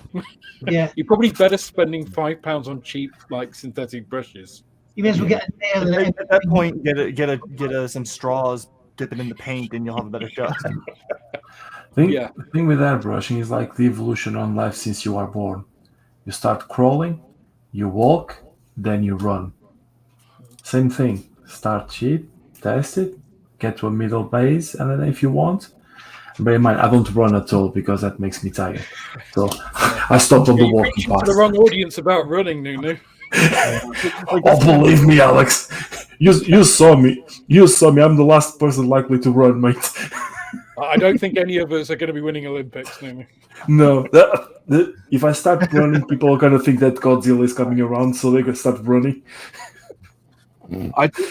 Yeah. you're probably better spending £5 on cheap like synthetic brushes. You may as well get a nail. At that point, get some straws, dip it in the paint, and you'll have a better shot. The thing with airbrushing is like the evolution on life since you are born. You start crawling, you walk, then you run. Same thing. Start cheap, test it, get to a middle base, and then if you want, bear in mind, I don't run at all because that makes me tired. So I stopped on the walking path. The wrong audience about running, Nunu. Oh, believe me, Alex. You saw me. I'm the last person likely to run, mate. I don't think any of us are going to be winning Olympics, Nunu. No. If I start running, people are going to think that Godzilla is coming around, so they're going to start running.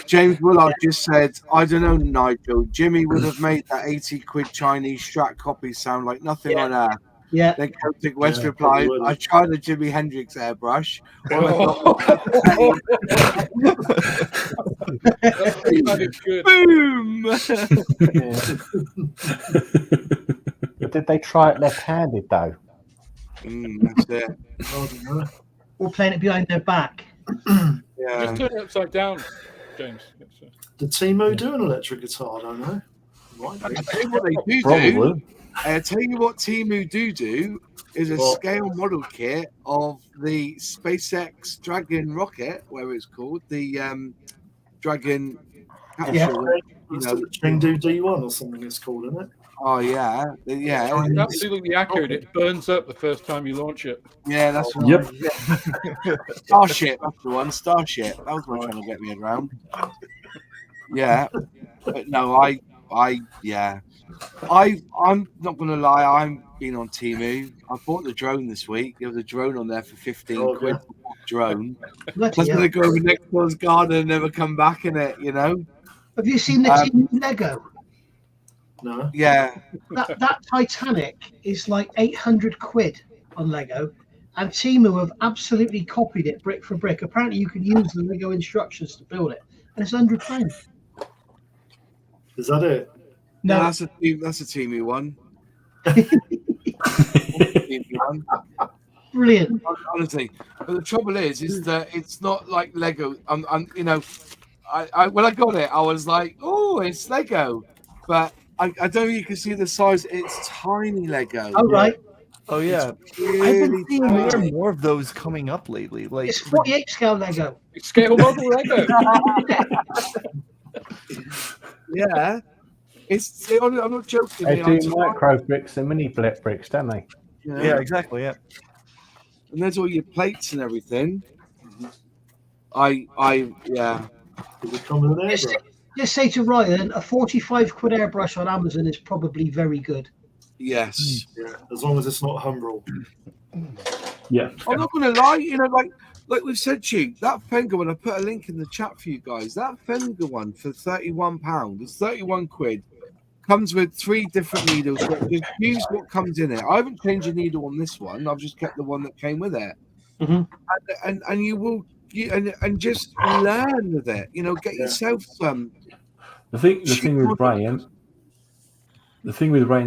James Willard just said, I don't know, Nigel. Jimmy would have made that 80 quid Chinese Strat copy sound like nothing on earth. Yeah. Then Celtic West replied, I tried a Jimi Hendrix airbrush. Boom! Did they try it left-handed though? That's it. Or playing it behind their back. Just turn it upside down, James. Did Timo do an electric guitar? I don't know. I'll tell you what they do. I'll tell you what Temu do is a scale model kit of the SpaceX Dragon rocket, whatever it's called, the Dragon capsule. The Chengdu D1 or something it's called, isn't it? Oh yeah. It's absolutely accurate. It burns up the first time you launch it. Yeah, that's right. Yep. Starship, that's the one. Starship. That was what I'm trying to get me around. Yeah, but no, I'm not gonna lie. I'm been on Temu. I bought the drone this week. There was a drone on there for 15 quid. Drone. I was gonna go over next door's garden and never come back in it. Have you seen the Temu Lego? No. Yeah. That Titanic is like 800 quid on Lego, and Temu have absolutely copied it brick for brick. Apparently, you can use the Lego instructions to build it, and it's £100. Is that it? No, that's a Temu one. Brilliant. Honestly, but the trouble is that it's not like Lego. I when I got it, I was like, oh, it's Lego, but I don't think you can see the size. It's tiny Lego. Oh right. Oh yeah. Really I've been seeing more and more of those coming up lately. Like It's 48 scale Lego. It's scale model Lego. Yeah. I'm not joking. They do micro bricks and mini bricks, don't they? Yeah, exactly. Yeah. And there's all your plates and everything. Yeah. Does it come with an airbrush? Just say to Ryan, a 45 quid airbrush on Amazon is probably very good. Yes. Yeah, as long as it's not Humbrol. Yeah. I'm not going to lie. Like we've said to you, that Fender one, I put a link in the chat for you guys. That Fender one for £31, it's 31 quid. Comes with 3 different needles. Just use what comes in it. I haven't changed a needle on this one. I've just kept the one that came with it. Mm-hmm. And you will and just learn with it. Get yourself some. The thing with Brian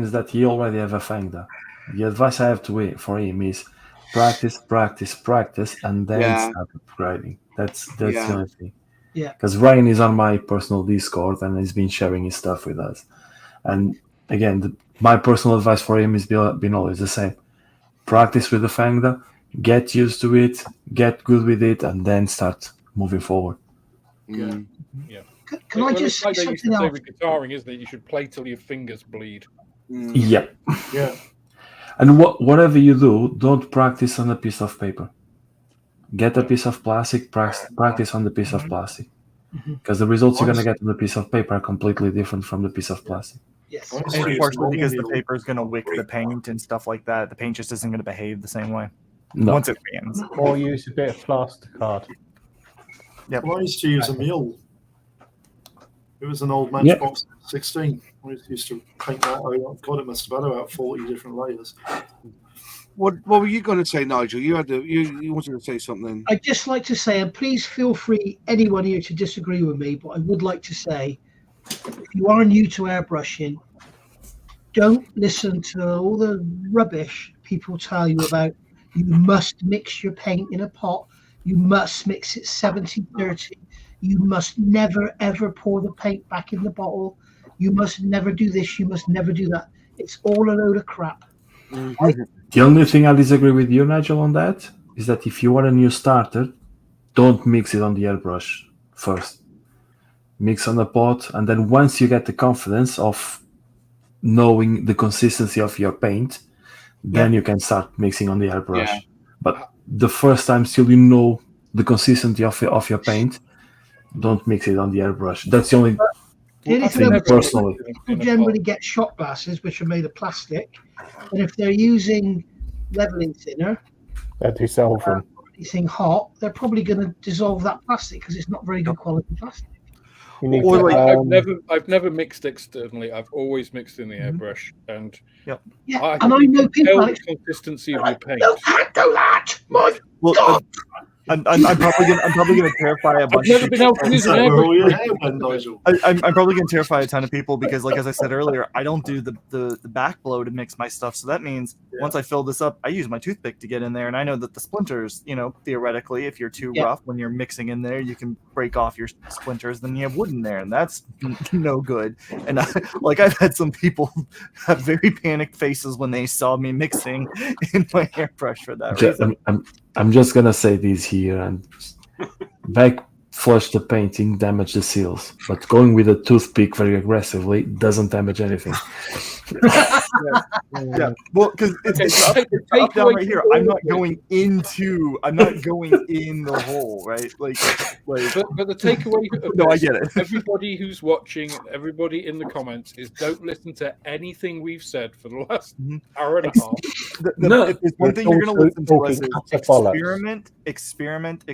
is that he already have a Fender. The advice I have for him is practice, and then start upgrading. That's the only thing. Yeah. Because Ryan is on my personal Discord and he's been sharing his stuff with us. And again, my personal advice for him has been always the same. Practice with the Fender, get used to it, get good with it, and then start moving forward. Yeah. Can I just say something else? With guitaring, isn't it? You should play till your fingers bleed. Yeah. Yeah. And whatever you do, don't practice on a piece of paper. Get a piece of plastic, practice on the piece of plastic. Because the results you're going to get on the piece of paper are completely different from the piece of plastic. Yes. And partially because the paper is going to wick the paint and stuff like that. The paint just isn't going to behave the same way once it fans. Or use a bit of plaster card. Yeah. Well, I used to use a mule. It was an old Matchbox 16. I used to paint that. Oh God, it must have had about 40 different layers. What were you going to say, Nigel? You wanted to say something. I'd just like to say, and please feel free, anyone here, to disagree with me, but I would like to say, if you are new to airbrushing, don't listen to all the rubbish people tell you about. You must mix your paint in a pot. You must mix it 70-30. You must never, ever pour the paint back in the bottle. You must never do this. You must never do that. It's all a load of crap. The only thing I disagree with you, Nigel, on that is that if you are a new starter, don't mix it on the airbrush first. Mix on the pot, and then once you get the confidence of knowing the consistency of your paint, then you can start mixing on the airbrush. Yeah. But the first time still you know the consistency of your paint, don't mix it on the airbrush. That's the only thing personally. People generally get shot glasses, which are made of plastic, and if they're using leveling thinner, that dissolve them. Anything hot, they're probably going to dissolve that plastic because it's not very good quality plastic. I've never mixed externally. I've always mixed in the airbrush, and and I know people the consistency of your paint. You can't do that. My God. I'm probably gonna terrify a bunch. I've never been able to use an airbrush. I'm probably gonna terrify a ton of people because, like as I said earlier, I don't do the back blow to mix my stuff. So that means once I fill this up, I use my toothpick to get in there, and I know that the splinters, theoretically, if you're too rough when you're mixing in there, you can break off your splinters. Then you have wood in there, and that's no good. And I've had some people have very panicked faces when they saw me mixing in my airbrush for that reason. I'm just gonna say this here, and backflush the painting, damage the seals, but going with a toothpick very aggressively doesn't damage anything. Well, because it's up down right here. I'm not going in the hole, right? But the takeaway. No, I get it. Everybody who's watching, everybody in the comments, is don't listen to anything we've said for the last hour and a half. If there's one thing you're going to listen to us is experiment. Experiment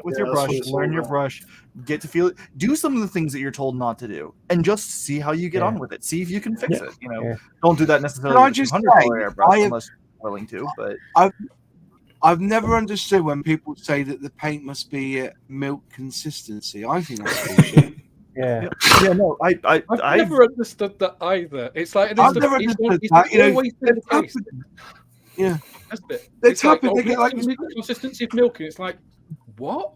with your brush. Learn your brush. Get to feel it. Do some of the things that you're told not to do, and just see how you get on with it. See if you can fix it. Don't do that necessarily with $100 airbrush unless you're willing to. But I've never understood when people say that the paint must be milk consistency. I think that's bullshit. No, I've never understood that either. It's like I've never understood that. Yeah, that's it. It's like the consistency of milk, and it's like, what?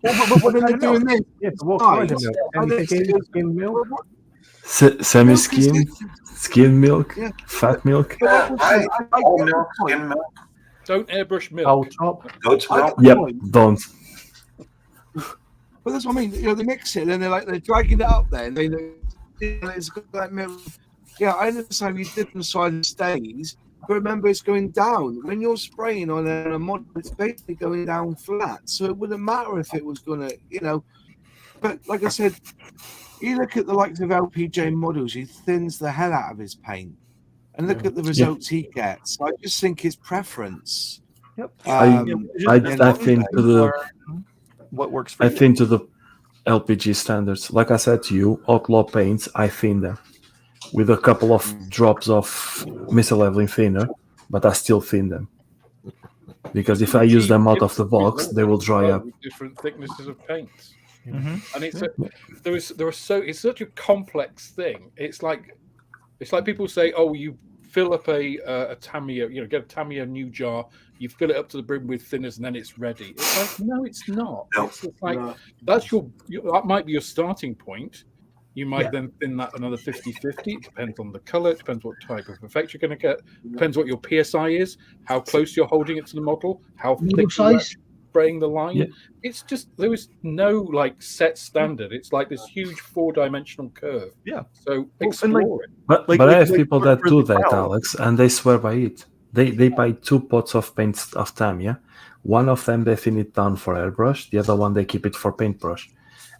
Well, but they're doing this. Yeah, what kind of milk? Skim milk? Semi-skim, skim milk, fat milk. Skim milk. Don't airbrush milk. Old top. Goat's milk. Yep, don't. But that's what I mean. They mix it, and they're dragging it up there, and it's got like milk. Yeah, I understand you different size stays, but remember it's going down. When you're spraying on a model, it's basically going down flat. So it wouldn't matter if it was gonna, But like I said, you look at the likes of LPJ models, he thins the hell out of his paint. And look at the results he gets. I just think it's preference. Yep. I think to the what works for I you. think to the LPG standards. Like I said to you, outlaw paints, I thin them with a couple of drops of Mr. Leveling thinner, but I still thin them. Because if I use them out of the box, they will dry up. Different thicknesses of paints. And it's such a complex thing. It's like people say, oh, you fill up a Tamiya, get a Tamiya new jar, you fill it up to the brim with thinners, and then it's ready. It's like, no, it's not. It's like that's that might be your starting point. You might then thin that another 50-50. It depends on the color. It depends what type of effect you're going to get. Depends what your PSI is, how close you're holding it to the model, how thick. Size. spraying the line. Yeah. It's just there is no like set standard. It's like this huge 4-dimensional curve. Yeah. So explore it. But Like- I have like people for that do the that, crowd. Alex, and they swear by it. They buy 2 pots of paint of Tamiya. One of them they thin it down for airbrush. The other one they keep it for paintbrush.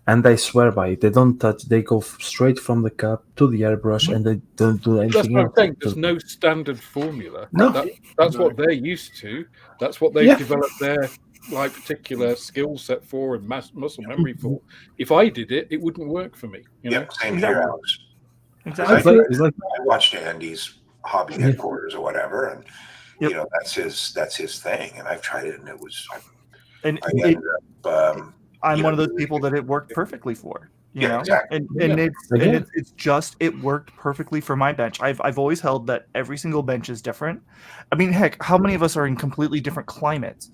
And they swear by it. They don't touch. They go straight from the cup to the airbrush, and they don't do That's anything what I'm else. saying. There's no standard formula. No. That's what they're used to. That's what they've Yeah. developed their like particular skill set for and muscle memory for. If I did it, it wouldn't work for me. You know? Yeah, same here, Alex. Exactly. It's like I watched Andy's hobby headquarters or whatever, and Yep. you know that's his thing. And I've tried it, and it was. And I ended up. I'm you one of know, those people that it worked perfectly for. You Yeah, know, exactly. and Again. it's just it worked perfectly for my bench. I've always held that every single bench is different. I mean, heck, how many of us are in completely different climates?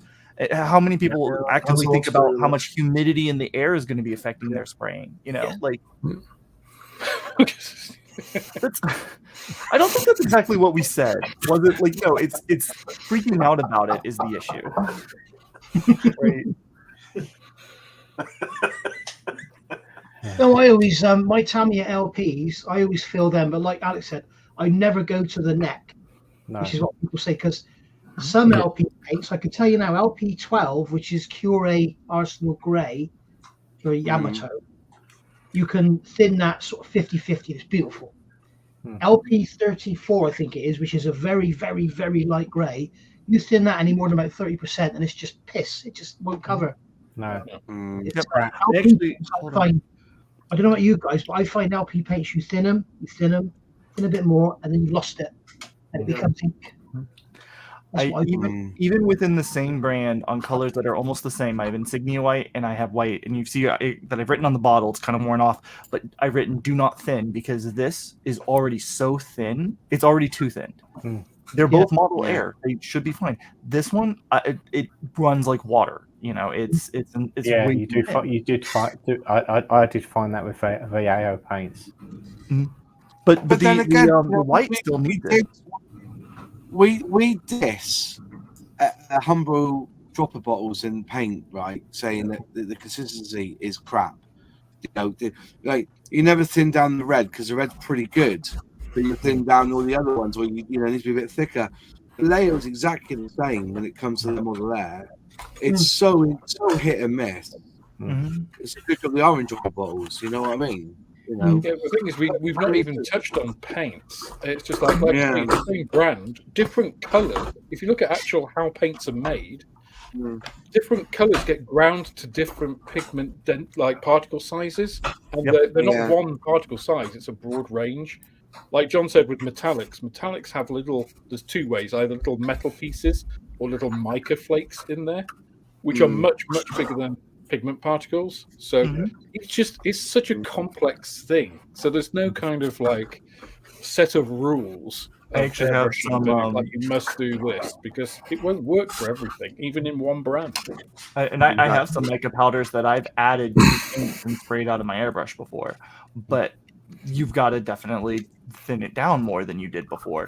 How many people actively think about how much humidity in the air is going to be affecting their spraying? You know, like that's. I don't think that's exactly what we said. Was it like no? It's freaking out about it is the issue. Right. No, I always my Tamiya LPs, I always fill them, but like Alex said, I never go to the neck, No. which is what people say. Because some LP paints, I can tell you now, LP 12, which is Cure Arsenal Grey, or Yamato, you can thin that sort of 50-50. It's beautiful. LP 34, I think it is, which is a very, very, very light grey. You thin that any more than about 30%, and it's just piss. It just won't cover. No. It's Yep. LP Actually, I find, I don't know about you guys, but I find LP paints, you thin them, thin a bit more, and then you lost it, and it becomes ink. That's what I do. Even within the same brand on colors that are almost the same, I have Insignia white and I have white, and you see that I've written on the bottle, it's kind of worn off, but I've written do not thin because this is already so thin, it's already too thin. They're both model air, they should be fine. This one, it runs like water. You know, it's Yeah, way you too do. thin. You did find. I did find that with VAO paints. But then again, the white still needs it. We diss humble dropper bottles in paint, right? Saying that the consistency is crap. You know, like you never thin down the red because the red's pretty good, but you thin down all the other ones, or you know, it needs to be a bit thicker. The layer is exactly the same when it comes to the model air. It's so hit and miss. It's good of the orange dropper bottles. You know what I mean? You know. Yeah, the thing is, we've not even touched on paints. It's just like the same brand, different colours. If you look at actual how paints are made, different colours get ground to different pigment like particle sizes, and they're not one particle size. It's a broad range. Like John said with metallics have there's two ways, either little metal pieces or little mica flakes in there, which are much bigger than pigment particles. So it's such a complex thing. So there's no kind of like set of rules. I actually have some like you must do this because it won't work for everything, even in one brand. I have some mica powders that I've added to paint and sprayed out of my airbrush before, but you've got to definitely thin it down more than you did before.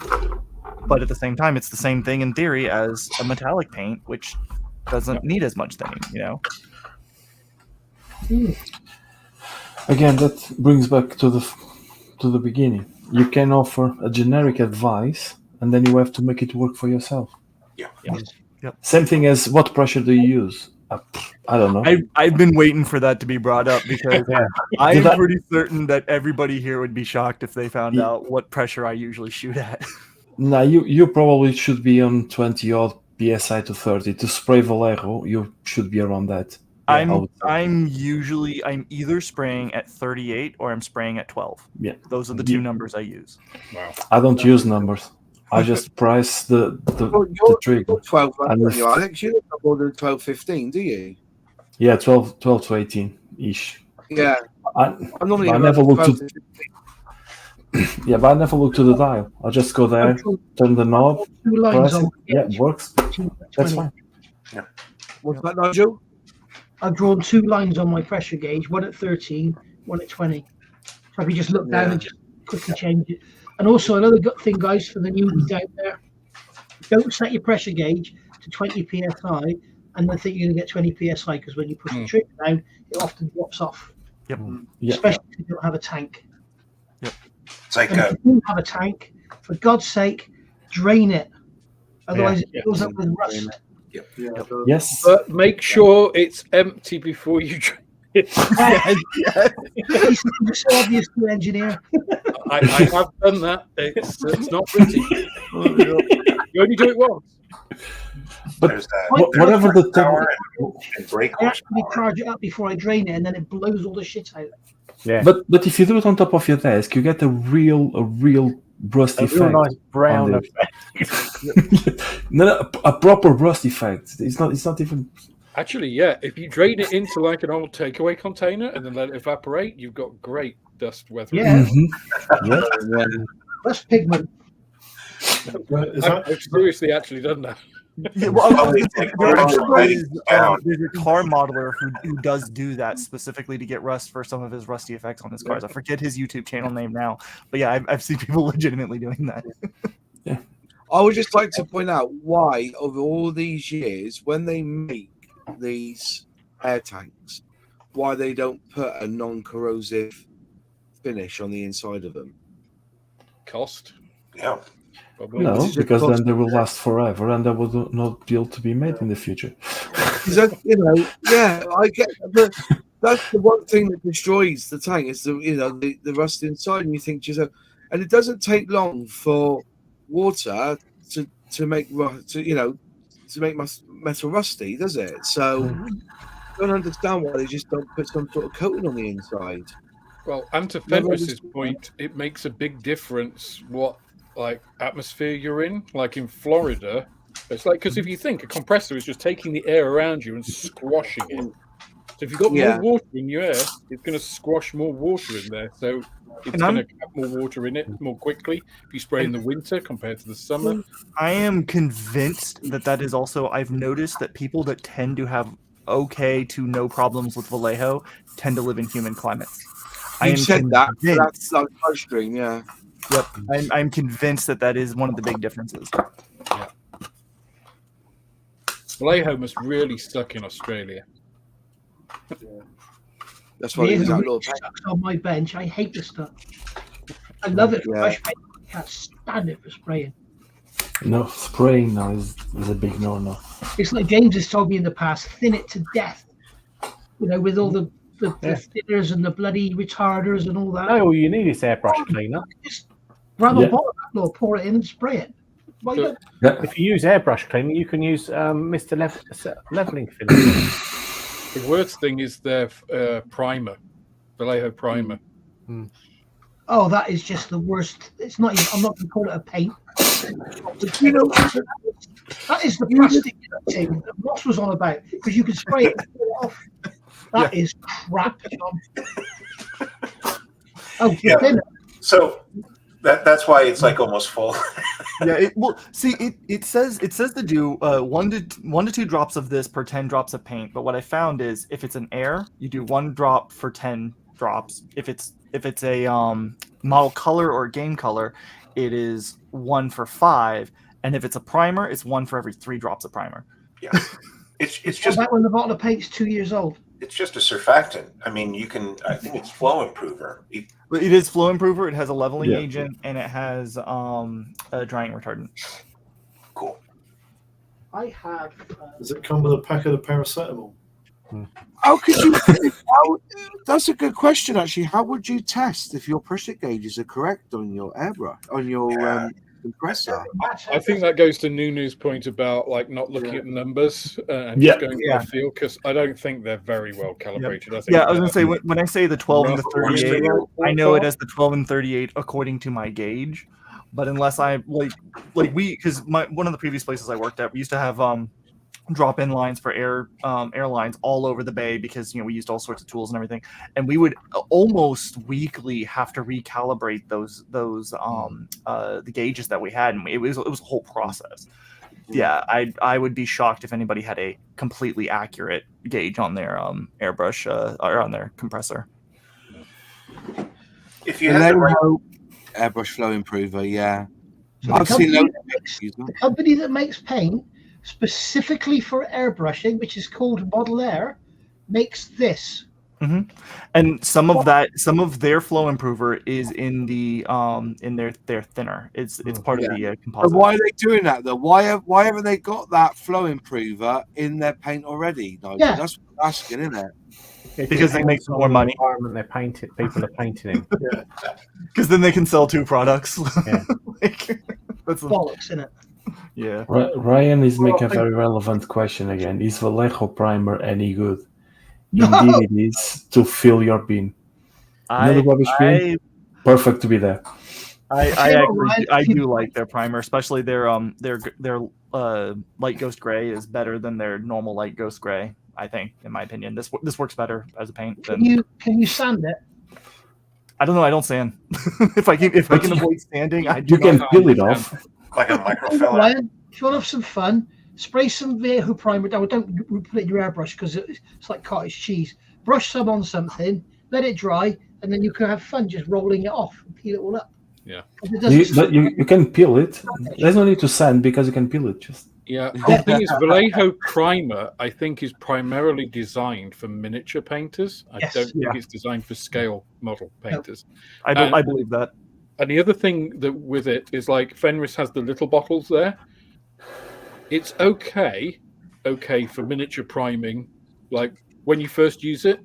But at the same time, it's the same thing in theory as a metallic paint, which doesn't need as much thinning, you know. Again, that brings back to the beginning. You can offer a generic advice, and then you have to make it work for yourself. Yeah. Yep. Same thing as what pressure do you use? I don't know. I've been waiting for that to be brought up because I'm pretty certain that everybody here would be shocked if they found out what pressure I usually shoot at. Nah, you probably should be on 20 odd psi to 30 to spray Vallejo. You should be around that. I'm either spraying at 38 or I'm spraying at 12. Yeah, those are the two numbers I use. Wow. I don't use numbers. I just price the trigger. 12, Alex. You don't have more than 12, 15, do you? Yeah, 12 to 18 ish. Yeah. I never look to. Yeah, but I never look to the dial. I just go there, turn the knob, press it. Yeah, it works. That's fine. Yeah. What's that, Nigel? I've drawn 2 lines on my pressure gauge, one at 13, one at 20. So I can just look down and just quickly change it. And also another good thing, guys, for the newbies out there, don't set your pressure gauge to 20 psi and then think you're going to get 20 psi, because when you push the trigger down, it often drops off. Yep. Especially if you don't have a tank. Yep. It's like if you do have a tank, for God's sake, drain it. Otherwise, it fills up with rust. Yes. But make sure it's empty before you drain it. It's so obvious to the engineer. I have done that. It's not pretty. You only do it once. But there's that. whatever the Power and brake I actually horsepower. charge it up before I drain it, and then it blows all the shit out. Yeah. But if you do it on top of your desk, you get a real rust A effect. real nice brown on effect. No, a proper rust effect. It's not even. Actually, yeah. If you drain it into like an old takeaway container and then let it evaporate, you've got great dust weathering. Yeah. Yeah. That's pigment. I've seriously actually done that. Yeah, well, There's a car modeler who does do that specifically to get rust for some of his rusty effects on his cars. I forget his YouTube channel name now, but yeah, I've seen people legitimately doing that. Yeah. I would just like to point out why, over all these years, when they make these air tanks, why they don't put a non-corrosive finish on the inside of them. Cost. Yeah. Probably. No, because then they will last forever, and there will not be able to be made in the future. Yeah, I get that. That's the one thing that destroys the tank is the rust inside, and you think to yourself, and it doesn't take long for water to make metal rusty, does it? So I don't understand why they just don't put some sort of coating on the inside. Well, and to Fenris's point, it makes a big difference what atmosphere you're in. Like in Florida, it's like, because if you think a compressor is just taking the air around you and squashing it. So if you've got more water in your air, it's going to squash more water in there. So it's going to have more water in it more quickly if you spray in the winter compared to the summer. I am convinced that is also, I've noticed that people that tend to have okay to no problems with Vallejo tend to live in humid climates. I am said that. That's like stream, yeah. Yep, I'm convinced that is one of the big differences. Yeah. Vallejo must really suck in Australia. That's why it was really sucks on my bench. I hate this stuff. I love it for brush paint. I can't stand it for spraying. No, spraying now is a big no-no. It's like James has told me in the past, thin it to death. With all the thinners and the bloody retarders and all that. No, all you need is airbrush cleaner. Just grab a bottle of that or pour it in and spray it. If you use airbrush cleaner, you can use Mr. Leveling Filler. The worst thing is their primer, Vallejo primer. Oh, that is just the worst. It's not even, I'm not going to call it a paint. But, that is the plastic thing that Ross was on about, because you can spray it and pull it off. That is crap, John. So that's why it's like almost full. It says to do 1 to 2 drops of this per 10 drops of paint. But what I found is if it's an air, you do 1 drop for 10 drops. If it's a model color or game color, it is 1 for 5. And if it's a primer, it's 1 for every 3 drops of primer. Yeah, it's just that when the bottle of paint's 2 years old. It's just a surfactant. I mean, I think it's flow improver. It is flow improver. It has a leveling agent, and it has a drying retardant. Cool. I have. Does it come with a packet of paracetamol? How could you? That's a good question, actually. How would you test if your pressure gauges are correct on your airbrush, on your compressor? I think that goes to Nunu's point about not looking at the numbers and just going by feel, because I don't think they're very well calibrated. I think I was going to say, when I say the 12 and the 38, I know it as the 12 and 38 according to my gauge. But unless I because one of the previous places I worked at, we used to have drop-in lines for airlines all over the bay, because we used all sorts of tools and everything, and we would almost weekly have to recalibrate those the gauges that we had, and it was a whole process. Yeah, I would be shocked if anybody had a completely accurate gauge on their airbrush or on their compressor. If you have airbrush flow improver, So the company that makes paint specifically for airbrushing, which is called Model Air, makes this. Mm-hmm. And some of their flow improver is in their thinner. It's part of the composite. So why are they doing that though? Why haven't they got that flow improver in their paint already? Nigel? Yeah. That's what I'm asking, isn't it? Because it makes more money. Environment people are painting in. Yeah. Because then they can sell 2 products. Yeah. That's bollocks, isn't it? Yeah. Ryan is making a very relevant question again. Is Vallejo primer any good? Indeed, it is to fill your bin. The rubbish bin? Perfect to be there. I do like their primer, especially their light ghost gray is better than their normal light ghost gray. I think, in my opinion, this works better as a paint. Can you sand it? I don't know. I don't sand. if I can avoid sanding, I do. You can peel it off like a microfill. Ryan, if you want to have some fun, spray some Vallejo primer. No, don't put it in your airbrush because it's like cottage cheese. Brush some on something, let it dry, and then you can have fun just rolling it off and peel it all up. Yeah. You can peel it. There's no need to sand because you can peel it. The thing is, Vallejo primer, I think, is primarily designed for miniature painters. I don't think it's designed for scale model painters. No. I believe that. And the other thing that with it is, like, Fenris has the little bottles there. It's okay for miniature priming, like when you first use it,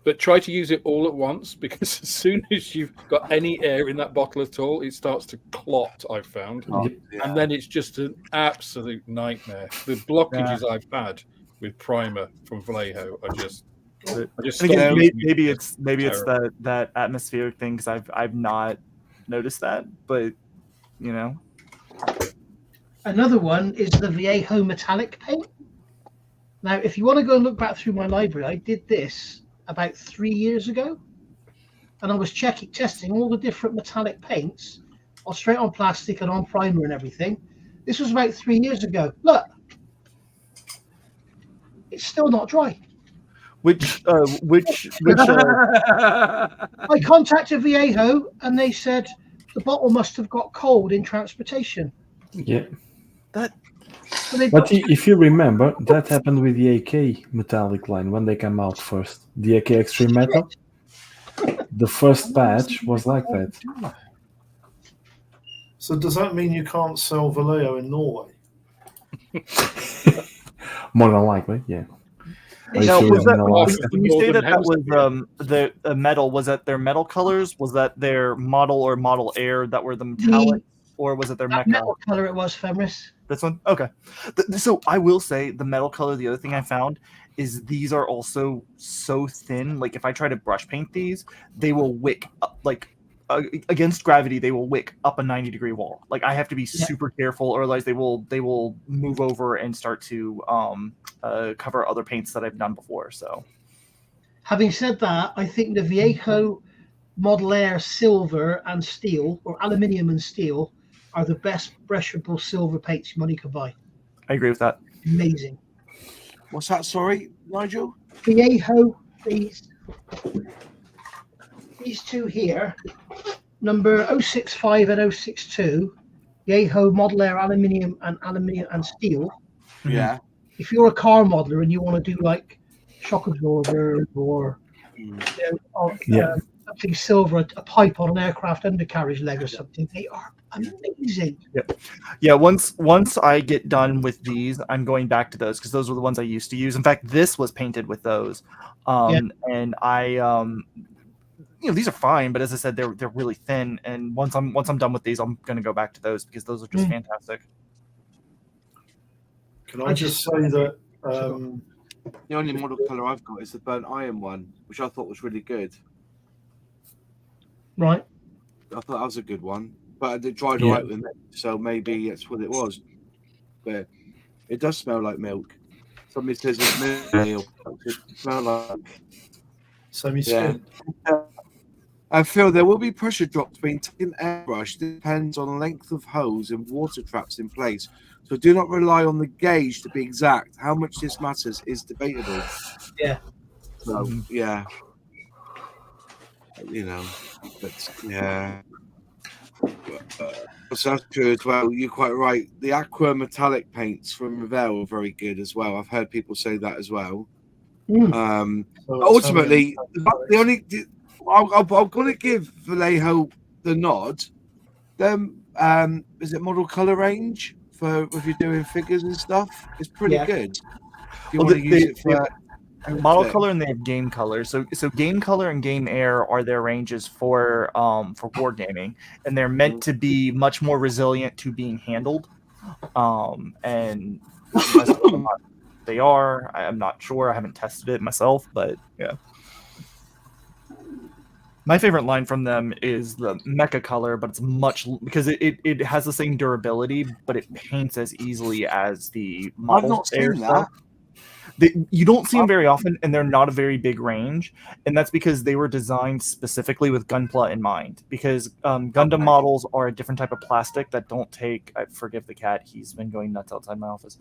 but try to use it all at once, because as soon as you've got any air in that bottle at all, it starts to clot, I've found. And then it's just an absolute nightmare. The blockages I've had with primer from Vallejo are just again, maybe it's that atmospheric thing, because I've not noticed that, but you know. Another one is the Vallejo metallic paint. Now, if you want to go and look back through my library, I did this about 3 years ago, and I was testing all the different metallic paints, all straight on plastic and on primer and everything. This was about 3 years ago. Look, it's still not dry. Which I contacted Vallejo and they said the bottle must have got cold in transportation. Yeah. But if you remember, that happened with the AK metallic line when they came out first. The AK Extreme Metal. The first batch was like that. So does that mean you can't sell Vallejo in Norway? More than likely, yeah. Now, when you say that was the metal, was that their metal colors? Was that their model or model air that were the metallic? Or was it their metal color? It was Fenris. This one? Okay. So I will say the metal color, the other thing I found is these are also so thin. Like if I try to brush paint these, they will wick up, like against gravity, they will wick up a 90-degree wall. Like I have to be super careful, or otherwise they will move over and start to cover other paints that I've done before. So having said that, I think the Vallejo Model Air silver and steel, or aluminium and steel, are the best brushable silver paints money could buy. I agree with that. Amazing. What's that? Sorry, Nigel? Vallejo, these two here, number 065 and 062, Vallejo Model Air aluminium and steel. Yeah. If you're a car modeler and you want to do like shock absorber or something silver, a pipe on an aircraft undercarriage leg or something, they are amazing. Yeah. Once I get done with these, I'm going back to those because those were the ones I used to use. In fact, this was painted with those, and I, these are fine, but as I said, they're really thin. And once I'm done with these, I'm going to go back to those because those are just fantastic. Can I just say that the only model color I've got is the burnt iron one, which I thought was really good. Right. I thought that was a good one, but it dried all right with it, so maybe that's what it was. But it does smell like milk. Somebody says it's milk. It smells like semi-skimmed. I feel there will be pressure drops being taken airbrush. Depends on the length of hose and water traps in place. So do not rely on the gauge to be exact. How much this matters is debatable. Yeah. So but yeah. So that's true as well. You're quite right. The aqua metallic paints from Revell are very good as well. I've heard people say that as well. Ultimately, I'm going to give Vallejo the nod. Is it model color range for if you're doing figures and stuff? It's pretty good. If you want to use it for model color, and they have game color. So game color and game air are their ranges for wargaming, and they're meant to be much more resilient to being handled. And they are. I'm not sure. I haven't tested it myself, but yeah. My favorite line from them is the mecha color, but it's much because it has the same durability, but it paints as easily as the model. I've not seen that. You don't see them very often, and they're not a very big range, and that's because they were designed specifically with Gunpla in mind. Because Gundam models are a different type of plastic that don't take. I forgive the cat; he's been going nuts outside my office.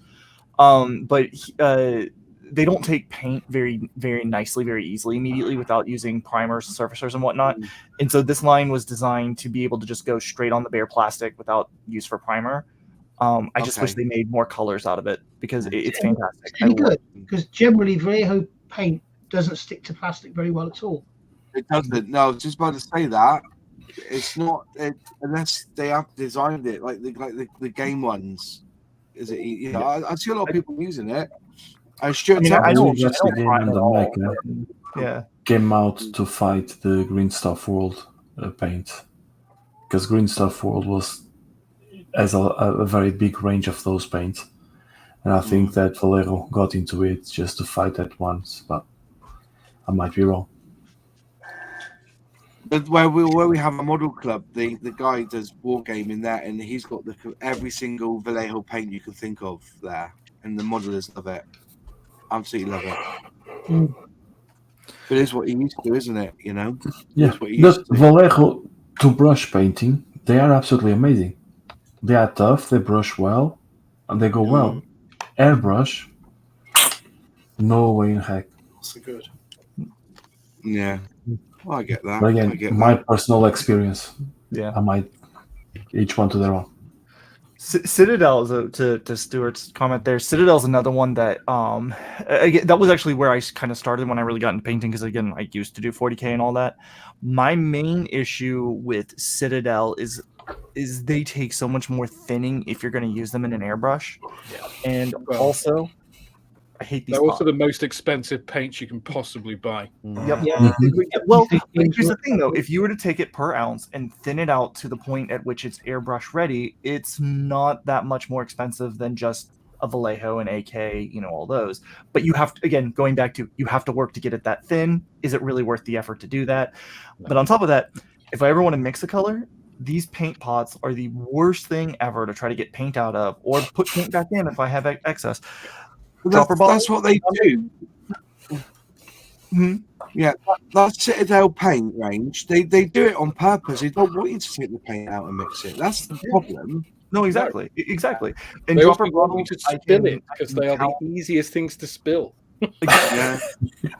They don't take paint very, very nicely, very easily, immediately without using primers, surfacers, and whatnot. And so this line was designed to be able to just go straight on the bare plastic without use for primer. I just wish they made more colors out of it because it's fantastic. It's really good because generally Vallejo paint doesn't stick to plastic very well at all. It doesn't. No, I was just about to say that. It's not unless they have designed it like the game ones. Is it? You know, I see a lot of people using it. I don't came out to fight the Green Stuff World paint because Green Stuff World has a very big range of those paints, and I think that Vallejo got into it just to fight that once, but I might be wrong. But where we have a model club, the guy does wargaming there, and he's got every single Vallejo paint you can think of there, and the modelers love it. Absolutely love it. But it's what he used to, isn't it? You know? Yeah. The Vallejo to brush painting, they are absolutely amazing. They are tough, they brush well, and they go well. Airbrush, no way in heck. So good. Yeah. Well, I get that. But again, my personal experience. Yeah. I might each one to their own. Citadel, to Stuart's comment there, Citadel's another one that again, that was actually where I kind of started when I really got into painting, because again, I used to do 40K and all that. My main issue with Citadel is they take so much more thinning if you're going to use them in an airbrush. Yeah. And also, I hate these. They're also the most expensive paints you can possibly buy. Yep. Yeah. Well, here's the thing though: if you were to take it per ounce and thin it out to the point at which it's airbrush ready, it's not that much more expensive than just a Vallejo and AK, you know, all those. But you have to, again, going back to, you have to work to get it that thin. Is it really worth the effort to do that? But on top of that, if I ever want to mix a color, these paint pots are the worst thing ever to try to get paint out of, or put paint back in if I have excess. That's what they do. Yeah, that Citadel paint range, they do it on purpose. They don't want you to take the paint out and mix it. That's the problem. No, exactly. And they dropper also want you to spill it because they are the easiest things to spill. Yeah.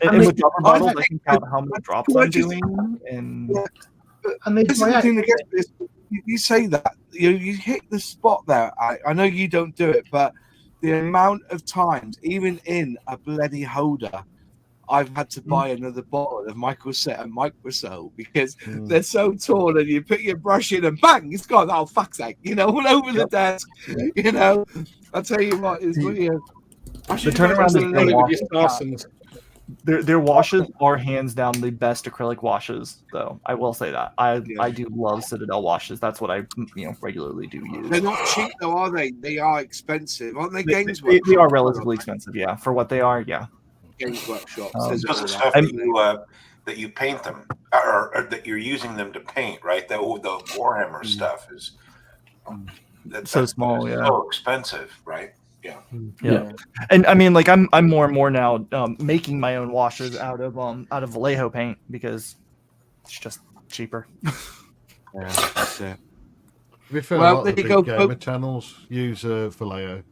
and with dropper bottles, I can count how many drops I'm doing. And this is the thing that gets this. You say that you hit the spot there. I know you don't do it, but the amount of times, even in a bloody holder, I've had to buy another bottle of Microset and Microsol because they're so tall, and you put your brush in and bang, it's gone. Oh, fuck's sake, you know, all over the desk. You know, I'll tell you what, is the turnaround. Their washes are hands down the best acrylic washes, though. I will say that I do love Citadel washes. That's what I regularly do use. They're not cheap though, are they? They are expensive, aren't they? Games Workshop. They are relatively expensive, yeah, for what they are. Yeah. Games Workshop. It's the stuff that you paint them, or that you're using them to paint, right? The Warhammer stuff is that's so small, so expensive, right? Yeah. And I mean, like I'm more and more now making my own washes out of Vallejo paint because it's just cheaper. Yeah, that's it. To be fair, a lot of the big gamer channels use Vallejo.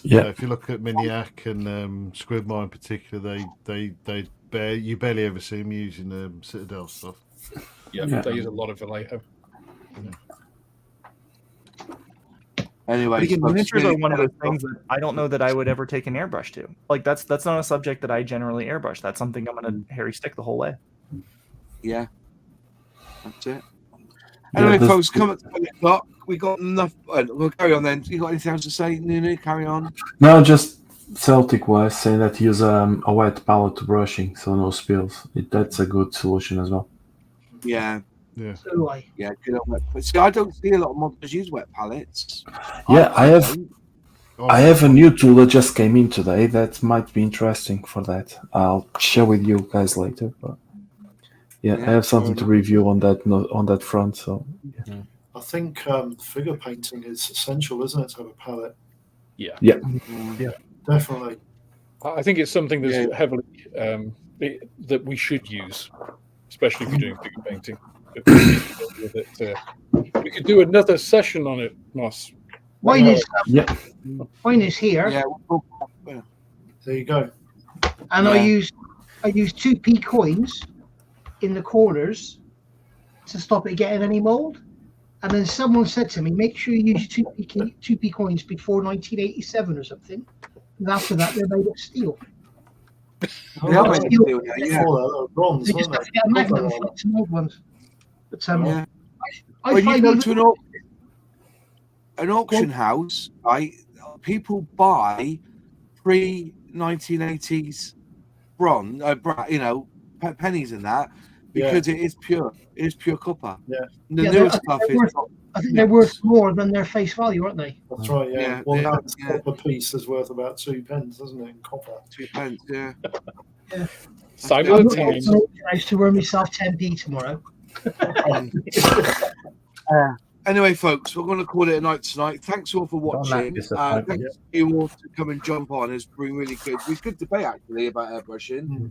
Yeah. If you look at Miniac and Squidmore in particular, you barely ever see them using Citadel stuff. Yeah, they use a lot of Vallejo. Anyway, but again, folks, miniatures really are one of those things that I don't know that I would ever take an airbrush to. Like that's not a subject that I generally airbrush. That's something I'm going to hairy stick the whole way. Yeah, that's it. Anyway, folks, come at 10 o'clock. We got enough. We'll carry on then. You got anything else to say, Nunu? Carry on. No, just Celtic wise saying that use a wet palette brushing, so no spills. That's a good solution as well. Yeah. Yeah. So do I. Yeah, good on wet. But see, I don't see a lot of modders use wet palettes. Yeah, I have. don't. I have a new tool that just came in today that might be interesting for that. I'll share with you guys later. But yeah, I have something to review on that front. So yeah. I think figure painting is essential, isn't it, to have a palette? Yeah. Yeah. Definitely. I think it's something that's heavily that we should use, especially if you're doing figure painting. We could do another session on it, Moss. Mine is Yeah. mine is here, Yeah. There you go. and I use 2p coins in the corners to stop it getting any mold. And then someone said to me, make sure you use 2p coins before 1987 or something. And after that, they're made of steel. Yeah, Bronze, Bronze, they just weren't have to get a magnum for some old ones. But Yeah. I When you find go even- to an auction house, right? People buy pre-1980s bronze, pennies and that because it is pure. It is pure copper. Yeah. The Yeah, newer they're- stuff they're is. I think they're worth more than their face value, aren't they? That's right, yeah. Yeah, Well, yeah, now yeah. a piece is worth about 2 pence, isn't it, in copper? 2 pence, yeah. Sign I'm of the not times. going to earn myself 10p tomorrow. Anyway, folks, we're going to call it a night tonight. Thanks all for On that watching. disappointment. Thanks you all to come and jump on. It's been really good. We good debate actually about airbrushing.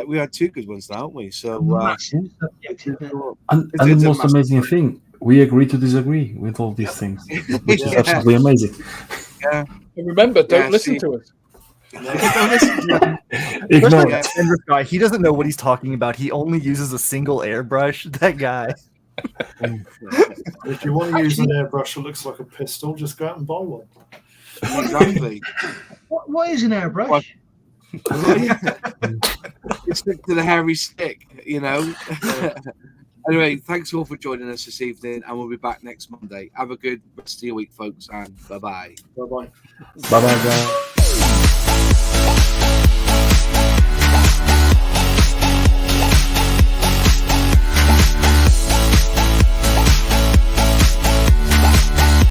We had two good ones now, haven't we? So Massive subject, isn't it? And It's the a most massive amazing thing, we agree to disagree with all these things, which is absolutely amazing. Yeah. And remember, don't listen see. to us. Ignore Especially it. this guy, he doesn't know what he's talking about. He only uses a single airbrush. That guy. If you want to use an airbrush that looks like a pistol, just go out and buy one. Exactly. What is an airbrush? It's stick to the hairy stick, you know. Anyway, thanks all for joining us this evening, and we'll be back next Monday. Have a good rest of your week, folks, and bye-bye. Bye-bye. Bye bye, guys.